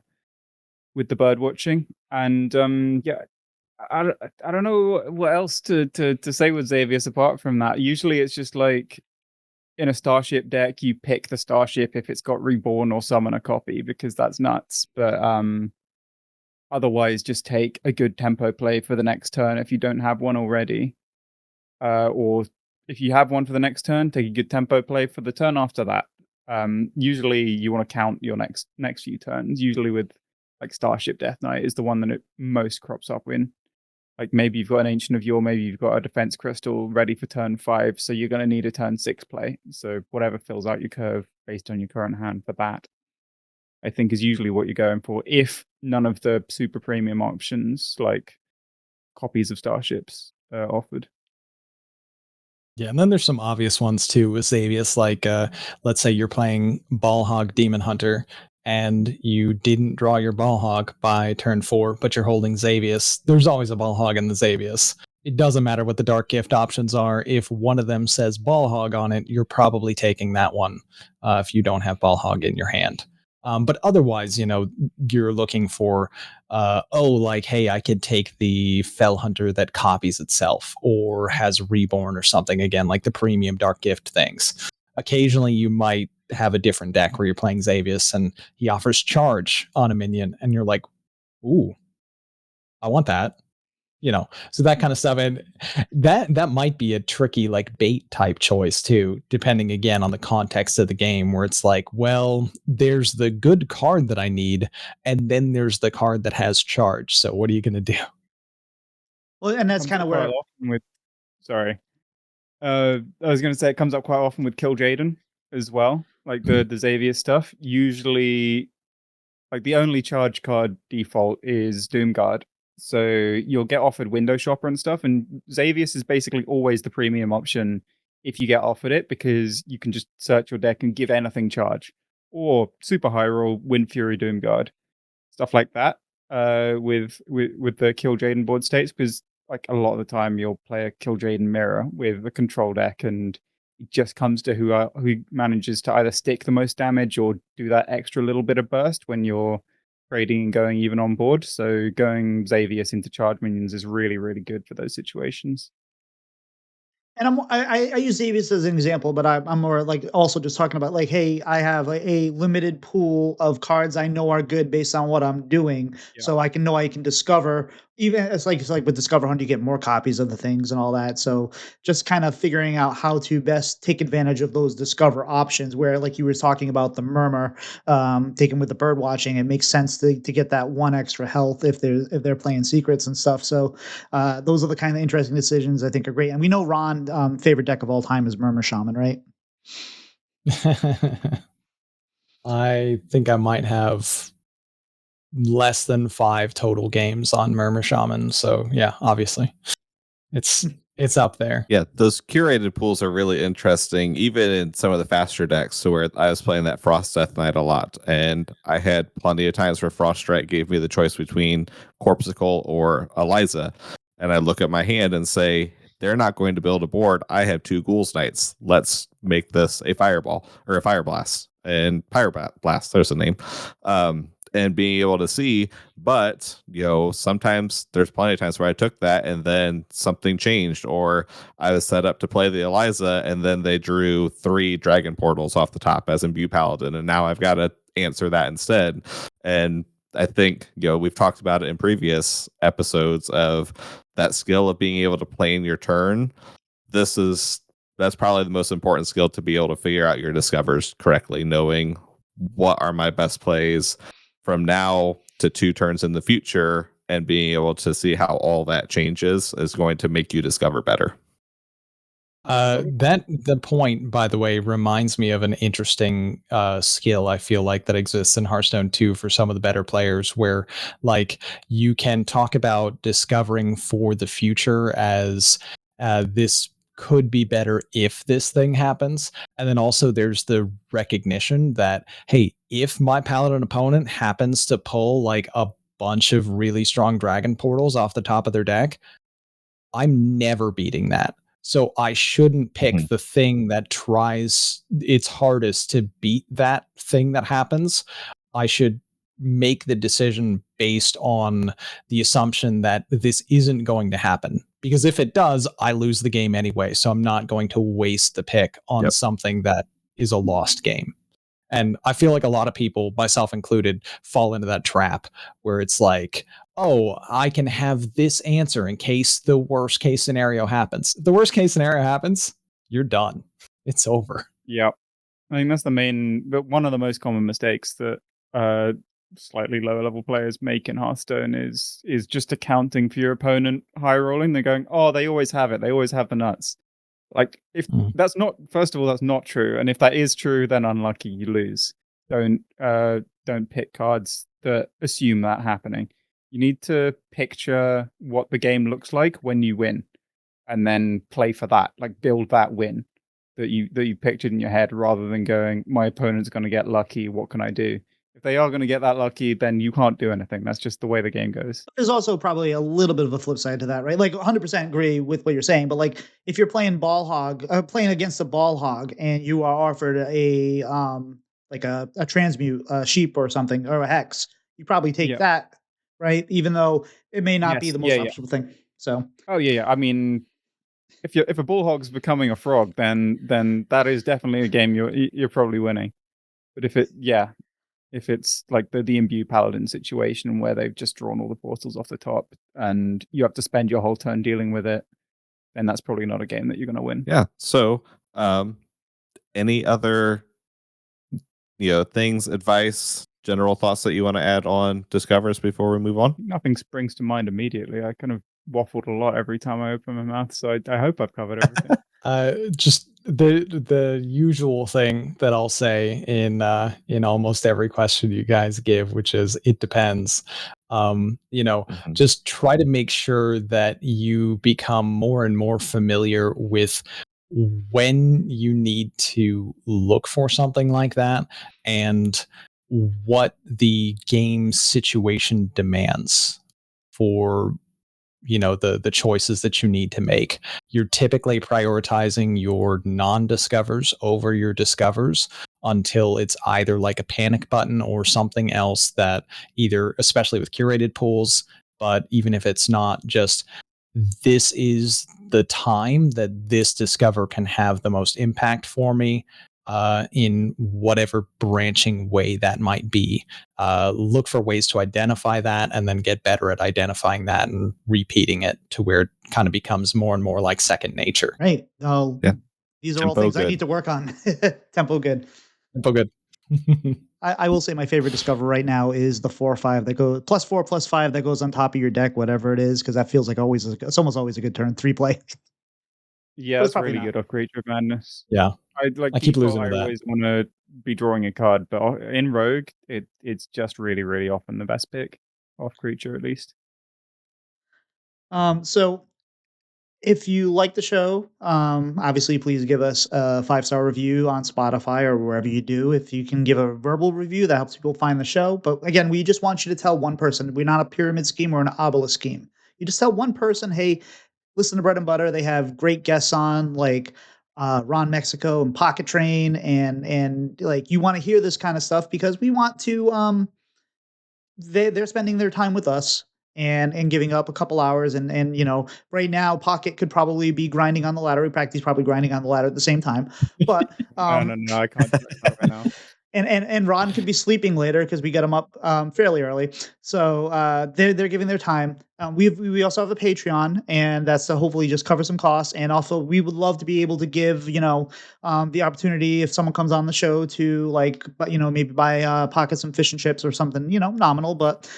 bird watching. And yeah, I don't know what else to say with Xavius apart from that. Usually it's just like in a starship deck, you pick the starship if it's got reborn or summon a copy because that's nuts. But otherwise, just take a good tempo play for the next turn if you don't have one already. Or if you have one for the next turn, take a good tempo play for the turn after that. Usually you want to count your next few turns. Usually with like Starship Death Knight is the one that it most crops up in. Like maybe you've got an Ancient of Yore, maybe you've got a Defense Crystal ready for turn 5, so you're going to need a turn 6 play. So whatever fills out your curve based on your current hand for that, I think is usually what you're going for. If none of the super premium options like copies of starships are offered. Yeah, and then there's some obvious ones too with Xavius, like let's say you're playing Ballhog Demon Hunter and you didn't draw your Ballhog by turn 4, but you're holding Xavius. There's always a Ballhog in the Xavius. It doesn't matter what the Dark Gift options are. If one of them says Ballhog on it, you're probably taking that one if you don't have Ballhog in your hand. But otherwise, you're looking for, like, hey, I could take the Fell Hunter that copies itself or has Reborn or something, again, like the premium Dark Gift things. Occasionally, you might have a different deck where you're playing Xavius and he offers Charge on a minion, and you're like, ooh, I want that. So that kind of stuff. And that might be a tricky like bait type choice too, depending again on the context of the game, where it's like, well, there's the good card that I need, and then there's the card that has Charge. So what are you going to do? Well, and that's Comes kind up of quite where often with sorry. I was going to say it comes up quite often with Kill Jaden as well, like the Xavier stuff. Usually, like the only charge card default is Doomguard, so you'll get offered Window Shopper and stuff. And Xavius is basically always the premium option if you get offered it because you can just search your deck and give anything charge, or Super High Roll, Wind Fury, Doomguard, stuff like that. With the Kill Jaden board states, because like a lot of the time you'll play a Kill Jaden mirror with a control deck, and it just comes to who manages to either stick the most damage or do that extra little bit of burst when you're trading and going even on board. So going Xavius into charge minions is really, really good for those situations. and I use Xavius as an example, but I'm more like also just talking about like, hey, I have a limited pool of cards I know are good based on what I'm doing, Yeah. so I can discover. Even it's like with Discover Hunt, you get more copies of the things and all that. So just kind of figuring out how to best take advantage of those discover options. Where like you were talking about the Murmur, taken with the bird watching, it makes sense to get that one extra health if they're playing secrets and stuff. So those are the kind of interesting decisions I think are great. And we know Ron favorite deck of all time is Murmur Shaman, right? I think I might have less than 5 total games on Murmur Shaman. So yeah, obviously it's up there. Yeah, those curated pools are really interesting, even in some of the faster decks. So where I was playing that Frost Death Knight a lot, and I had plenty of times where Frost Strike gave me the choice between Corpsicle or Eliza, and I look at my hand and say, they're not going to build a board. I have 2 Ghouls Knights. Let's make this a Fireball or a Fire Blast. And Pyroblast, there's a name. and being able to see. But sometimes there's plenty of times where I took that and then something changed, or I was set up to play the Eliza and then they drew 3 dragon portals off the top as Imbue Paladin, and now I've got to answer that instead. And I think we've talked about it in previous episodes of that skill of being able to play in your turn. That's probably the most important skill, to be able to figure out your discovers correctly, knowing what are my best plays from now to 2 turns in the future, and being able to see how all that changes is going to make you discover better. The point, by the way, reminds me of an interesting skill I feel like that exists in Hearthstone 2 for some of the better players, where like you can talk about discovering for the future as this could be better if this thing happens. And then also there's the recognition that, hey, if my paladin opponent happens to pull like a bunch of really strong dragon portals off the top of their deck, I'm never beating that. So I shouldn't pick the thing that tries its hardest to beat that thing that happens. I should make the decision based on the assumption that this isn't going to happen. Because if it does, I lose the game anyway. So I'm not going to waste the pick on something that is a lost game. And I feel like a lot of people, myself included, fall into that trap where it's like, oh, I can have this answer in case the worst case scenario happens. If the worst case scenario happens, you're done. It's over. Yep. I think that's one of the most common mistakes that slightly lower level players make in Hearthstone is just accounting for your opponent high rolling. They're going, oh, they always have it. They always have the nuts. Like, if that's not, first of all, that's not true. And if that is true, then unlucky, you lose. Don't pick cards that assume that happening. You need to picture what the game looks like when you win, and then play for that. Like, build that win that you pictured in your head, rather than going, my opponent's going to get lucky. What can I do? If they are going to get that lucky, then you can't do anything. That's just the way the game goes. There's also probably a little bit of a flip side to that, right? Like 100% agree with what you're saying, but like if you're playing playing against a ball hog, and you are offered a like a transmute, a sheep or something, or a hex, you probably take that, right? Even though it may not be the most optimal thing. So. Oh yeah. I mean, if a bullhog's becoming a frog, then that is definitely a game you're probably winning. But if it's like the Imbue Paladin situation where they've just drawn all the portals off the top and you have to spend your whole turn dealing with it, then that's probably not a game that you're going to win. Yeah. So, any other things, advice, general thoughts that you want to add on discovers before we move on? Nothing springs to mind immediately. I kind of waffled a lot every time I open my mouth, so I hope I've covered everything. Just the usual thing that I'll say in almost every question you guys give, which is it depends. Just try to make sure that you become more and more familiar with when you need to look for something like that and what the game situation demands for the choices that you need to make. You're typically prioritizing your non-discovers over your discovers until it's either like a panic button or something else that either, especially with curated pools, but even if it's not, just this is the time that this discover can have the most impact for me in whatever branching way that might be. Look for ways to identify that and then get better at identifying that and repeating it to where it kind of becomes more and more like second nature. Right. Oh, yeah. These are all things I need to work on. Tempo good. Tempo good. I will say my favorite discover right now is the 4/5 that goes +4/+5 that goes on top of your deck, whatever it is, because that feels like it's almost always a good turn 3 play. Yeah, it's really good off Creature of Madness. Yeah, I keep losing to that. I always want to be drawing a card, but in Rogue, it's just really, really often the best pick off Creature, at least. So if you like the show, obviously please give us a 5-star review on Spotify or wherever you do. If you can give a verbal review, that helps people find the show. But again, we just want you to tell one person. We're not a pyramid scheme or an obelisk scheme. You just tell one person, hey, listen to Bread and Butter. They have great guests on, like Ron Mexico and PocketTrain, and like you want to hear this kind of stuff because we want to they're spending their time with us and giving up a couple hours and right now Pocket could probably be grinding on the ladder. In fact, he's probably grinding on the ladder at the same time. But No, I can't do that right now. and Ron could be sleeping later because we get him up fairly early. So they're giving their time. We also have a Patreon, and that's to hopefully just cover some costs. And also, we would love to be able to give the opportunity if someone comes on the show to maybe buy Pocket some fish and chips or something nominal, but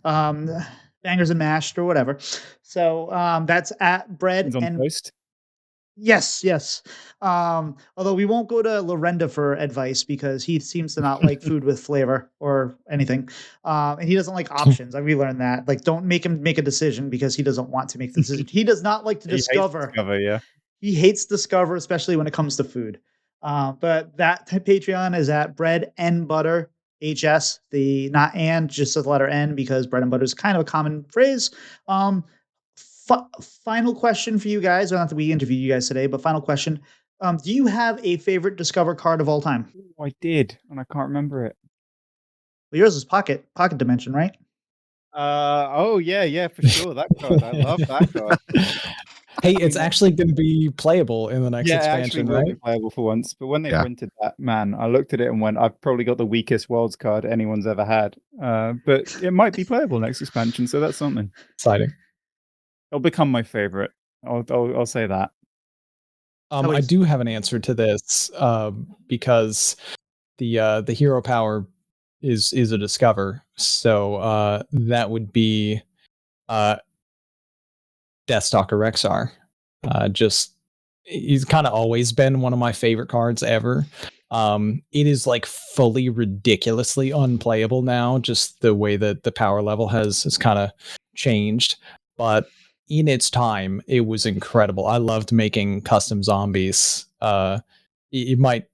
bangers and mashed or whatever. So that's at bread It's on and post. Yes, yes. Although we won't go to Lorenda for advice because he seems to not like food with flavor or anything. And he doesn't like options. We learned that. Like, don't make him make a decision because he doesn't want to make the decision. He does not like to He hates discover. Discover, yeah. He hates Discover, especially when it comes to food. But that Patreon is at bread and butter HS. The not and just the letter N because bread and butter is kind of a common phrase. Final question for you guys. Not that we interviewed you guys today, but final question. Do you have a favorite Discover card of all time? Oh, I did, and I can't remember it. Well, yours is Pocket Dimension, right? Oh yeah, for sure. That card. I love that card. Hey, it's actually going to be playable in the next Yeah, it actually expansion, will be right? playable for once. But when they Yeah. printed that, man, I looked at it and went, I've probably got the weakest Worlds card anyone's ever had. But it might be playable next expansion, so that's something. Exciting. It'll become my favorite. I'll say that. I do have an answer to this because the hero power is a Discover, so that would be Deathstalker Rexar. Just he's kind of always been one of my favorite cards ever. It is like fully ridiculously unplayable now, just the way that the power level has kind of changed. But in its time, it was incredible. I loved making custom zombies. It might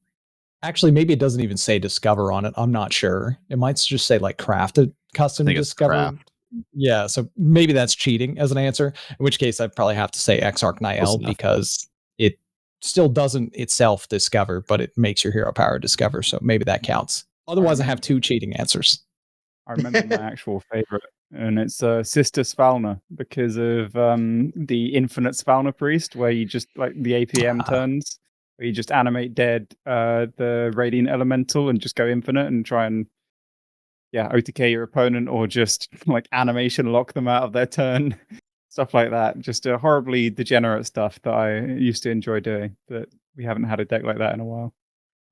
actually, maybe it doesn't even say Discover on it. I'm not sure. It might just say like crafted custom Discover. Craft. Yeah, so maybe that's cheating as an answer. In which case, I'd probably have to say Exarch Niel because it still doesn't itself discover, but it makes your hero power discover. So maybe that counts. Otherwise, I have two cheating answers. I remember my actual favorite, and it's Sister Svalna because of the Infinite Svalna Priest, where you just like the APM turns, where you just animate dead the Radiant Elemental and just go infinite and try and OTK your opponent or just like animation lock them out of their turn. Stuff like that. Just horribly degenerate stuff that I used to enjoy doing, but we haven't had a deck like that in a while.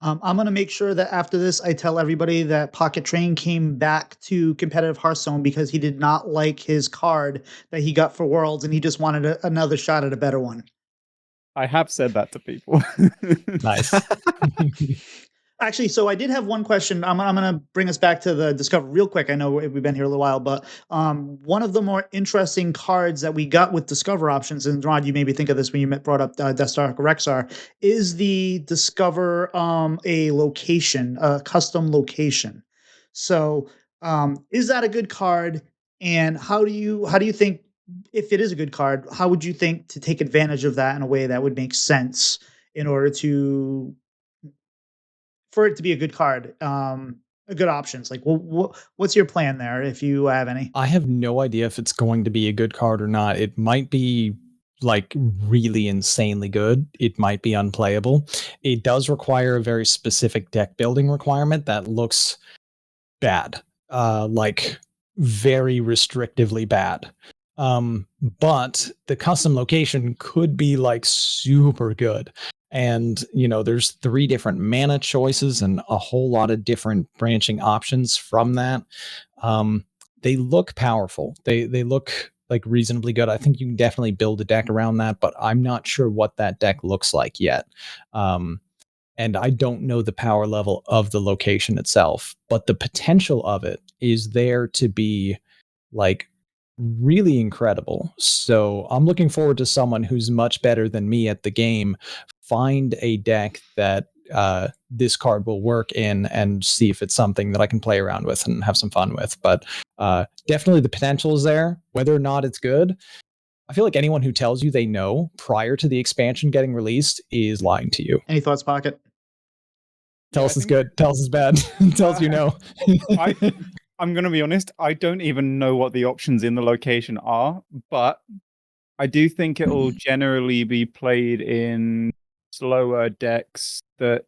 I'm going to make sure that after this, I tell everybody that PocketTrain came back to competitive Hearthstone because he did not like his card that he got for Worlds, and he just wanted another shot at a better one. I have said that to people. Nice. Actually, so I did have one question. I'm going to bring us back to the Discover real quick. I know we've been here a little while, but one of the more interesting cards that we got with Discover options, and Ron, you made me think of this when you brought up Deathstalker Rexar, is the Discover a location, a custom location. So is that a good card? And how do you think, if it is a good card, how would you think to take advantage of that in a way that would make sense in order to for it to be a good card, a good options? Like, what's your plan there if you have any? I have no idea if it's going to be a good card or not. It might be like really insanely good. It might be unplayable. It does require a very specific deck building requirement that looks bad, like very restrictively bad. But the custom location could be like super good. And, there's 3 different mana choices and a whole lot of different branching options from that. They look powerful. They look like reasonably good. I think you can definitely build a deck around that, but I'm not sure what that deck looks like yet. And I don't know the power level of the location itself, but the potential of it is there to be like really incredible. So I'm looking forward to someone who's much better than me at the game find a deck that this card will work in and see if it's something that I can play around with and have some fun with. But definitely the potential is there. Whether or not it's good, I feel like anyone who tells you they know prior to the expansion getting released is lying to you. Any thoughts, Pocket? Tell us it's good. Tell us it's bad. Tell us you know. I'm going to be honest, I don't even know what the options in the location are, but I do think it will generally be played in slower decks that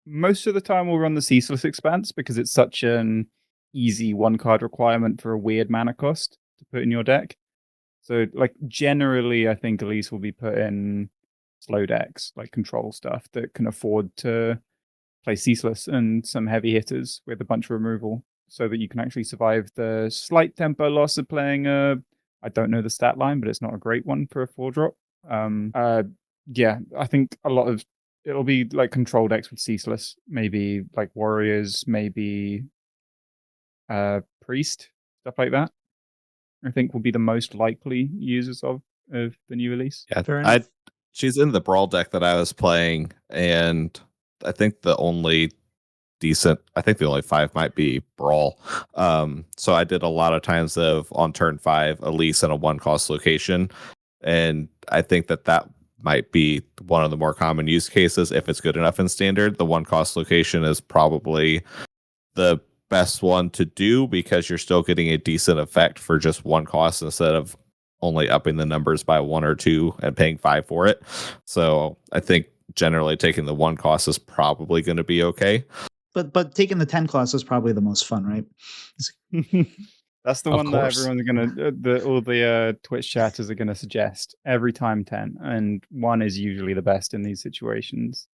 most of the time will run the Ceaseless Expanse because it's such an easy one card requirement for a weird mana cost to put in your deck. So, like, generally, I think Elise will be put in slow decks, like control stuff that can afford to play Ceaseless and some heavy hitters with a bunch of removal so that you can actually survive the slight tempo loss of playing I don't know the stat line, but it's not a great one for a 4-drop. Yeah, I think a lot of it'll be like control decks with Ceaseless, maybe like Warriors, maybe Priest, stuff like that. I think will be the most likely users of the new release. Yeah, Fair enough. she's in the Brawl deck that I was playing, and I think the only five might be Brawl. So I did a lot of times on turn 5, Elise in a 1-cost location, and I think that might be one of the more common use cases if it's good enough in Standard. The 1-cost location is probably the best one to do because you're still getting a decent effect for just 1 cost instead of only upping the numbers by 1 or 2 and paying 5 for it. So I think generally taking the 1 cost is probably going to be okay. But taking the 10 cost is probably the most fun, right? That's the Of one course. that everyone's gonna all the Twitch chatters are gonna suggest every time 10, and 1 is usually the best in these situations,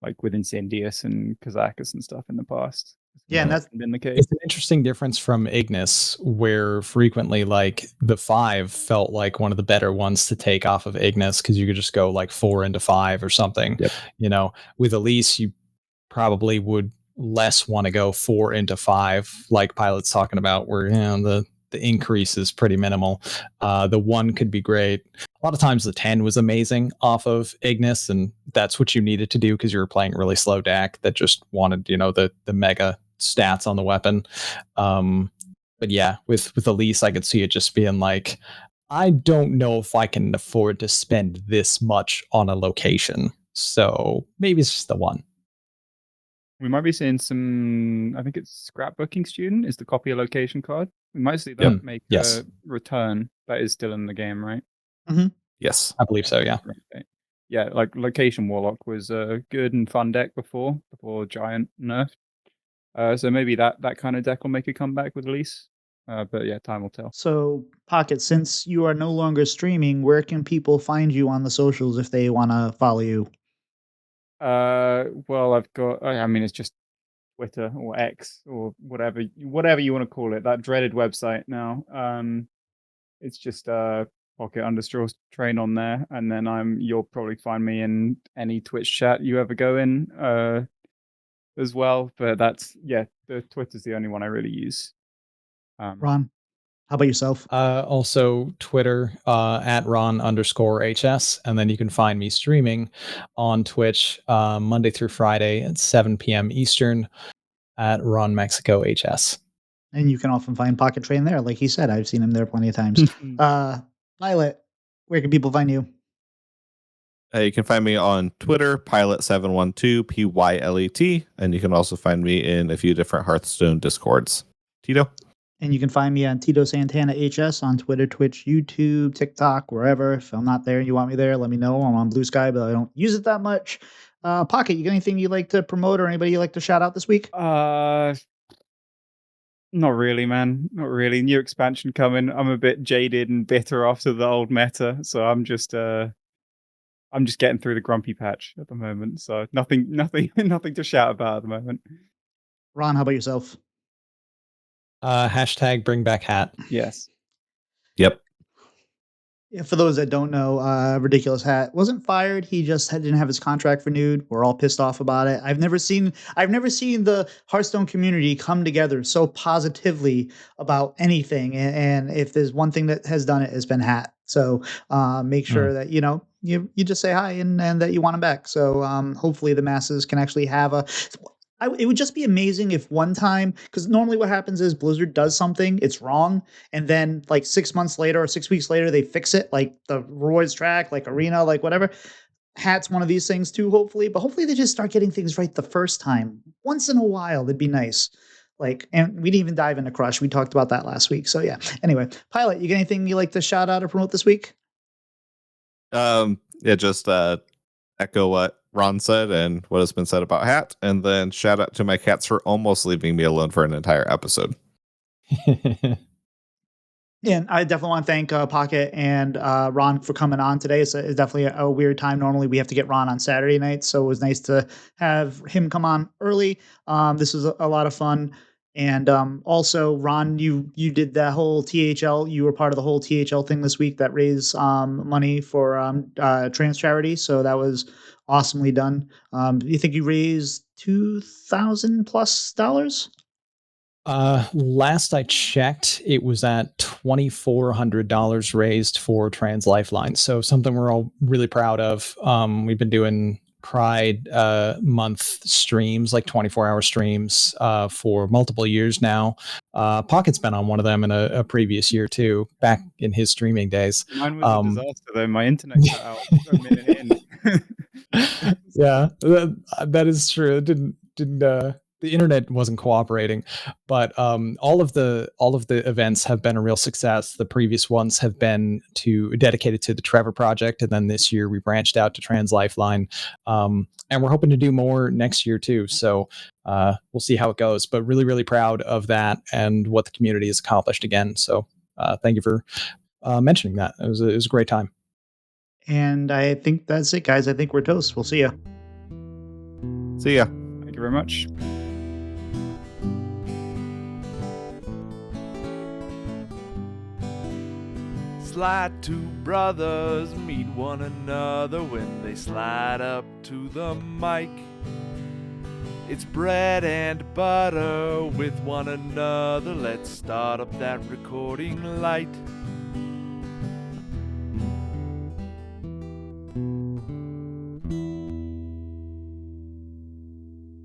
like with Incendius and Kazakus and stuff in the past. Yeah, and that's been the case. It's an interesting difference from Ignis, where frequently like the 5 felt like one of the better ones to take off of Ignis because you could just go like 4 into 5 or something. Yep. You know, with Elise, you probably would less want to go 4 into 5, like Pilot's talking about, where the increase is pretty minimal. The 1 could be great. A lot of times the 10 was amazing off of Ignis, and that's what you needed to do because you were playing a really slow deck that just wanted, the mega stats on the weapon. But yeah, with Elise, I could see it just being like, I don't know if I can afford to spend this much on a location. So maybe it's just the 1. We might be seeing some. I think it's Scrapbooking Student is the copy a location card. We might see that Yep. make Yes. a return. That is still in the game, right? Yes. I believe so, yeah. Okay. Yeah, like Location Warlock was a good and fun deck before Giant nerf. So maybe that kind of deck will make a comeback with Elise. But yeah, time will tell. So, Pocket, since you are no longer streaming, where can people find you on the socials if they want to follow you? Well, I've got. I mean, it's just Twitter or X or whatever you want to call it. That dreaded website now. It's just Pocket_train on there, and then you'll probably find me in any Twitch chat you ever go in as well. But the Twitter's the only one I really use. Ron, how about yourself? Also Twitter at Ron_HS, and then you can find me streaming on Twitch Monday through Friday at 7 p.m. Eastern at Ron Mexico HS. And you can often find PocketTrain there. Like he said, I've seen him there plenty of times. Pilot, where can people find you? You can find me on Twitter, Pilot712, PYLET, and you can also find me in a few different Hearthstone Discords. Tito? And you can find me on Tito Santana HS on Twitter, Twitch, YouTube, TikTok, wherever. If I'm not there and you want me there, let me know. I'm on Blue Sky, but I don't use it that much. Pocket, you got anything you'd like to promote or anybody you'd like to shout out this week? Not really, man. Not really. New expansion coming. I'm a bit jaded and bitter after the old meta, so I'm just getting through the grumpy patch at the moment. So nothing to shout about at the moment. Ron, how about yourself? Hashtag bring back hat. Yes. Yep. Yeah, for those that don't know, Ridiculous Hat wasn't fired. He just didn't have his contract renewed. We're all pissed off about it. I've never seen the Hearthstone community come together so positively about anything. And if there's one thing that has done it, has been Hat. So make sure that you just say hi and that you want him back. So hopefully the masses can actually have it would just be amazing if one time, because normally what happens is Blizzard does something, it's wrong, and then like 6 months later or 6 weeks later, they fix it, like the Roy's track, like Arena, like whatever. Hat's one of these things too, hopefully, but hopefully they just start getting things right the first time. Once in a while, that'd be nice. Like, and we didn't even dive into Crush. We talked about that last week. So yeah. Anyway, Pilot, you got anything you like to shout out or promote this week? Yeah, just echo what Ron said and what has been said about Hat, and then shout out to my cats for almost leaving me alone for an entire episode. Yeah, and I definitely want to thank Pocket and Ron for coming on today. It's definitely a weird time. Normally, we have to get Ron on Saturday nights, so it was nice to have him come on early. This was a lot of fun, and also, Ron, you did that whole THL. You were part of the whole THL thing this week that raised money for trans charity. So that was awesomely done. You think you raised $2,000+ Last I checked, it was at $2,400 raised for Trans Lifeline. So something we're all really proud of. We've been doing Pride month streams, like 24-hour streams, for multiple years now. Pocket's been on one of them in a previous year too, back in his streaming days. Mine was a disaster though. My internet cut out a minute in. Yeah, that is true. It didn't the internet wasn't cooperating, but all of the events have been a real success. The previous ones have been dedicated to the Trevor Project, and then this year we branched out to Trans Lifeline, and we're hoping to do more next year too. So we'll see how it goes. But really, really proud of that and what the community has accomplished again. So thank you for mentioning that. It was a great time. And I think that's it, guys. I think we're toast. We'll see you. See ya. Thank you very much. Slide two brothers meet one another when they slide up to the mic. It's bread and butter with one another. Let's start up that recording light.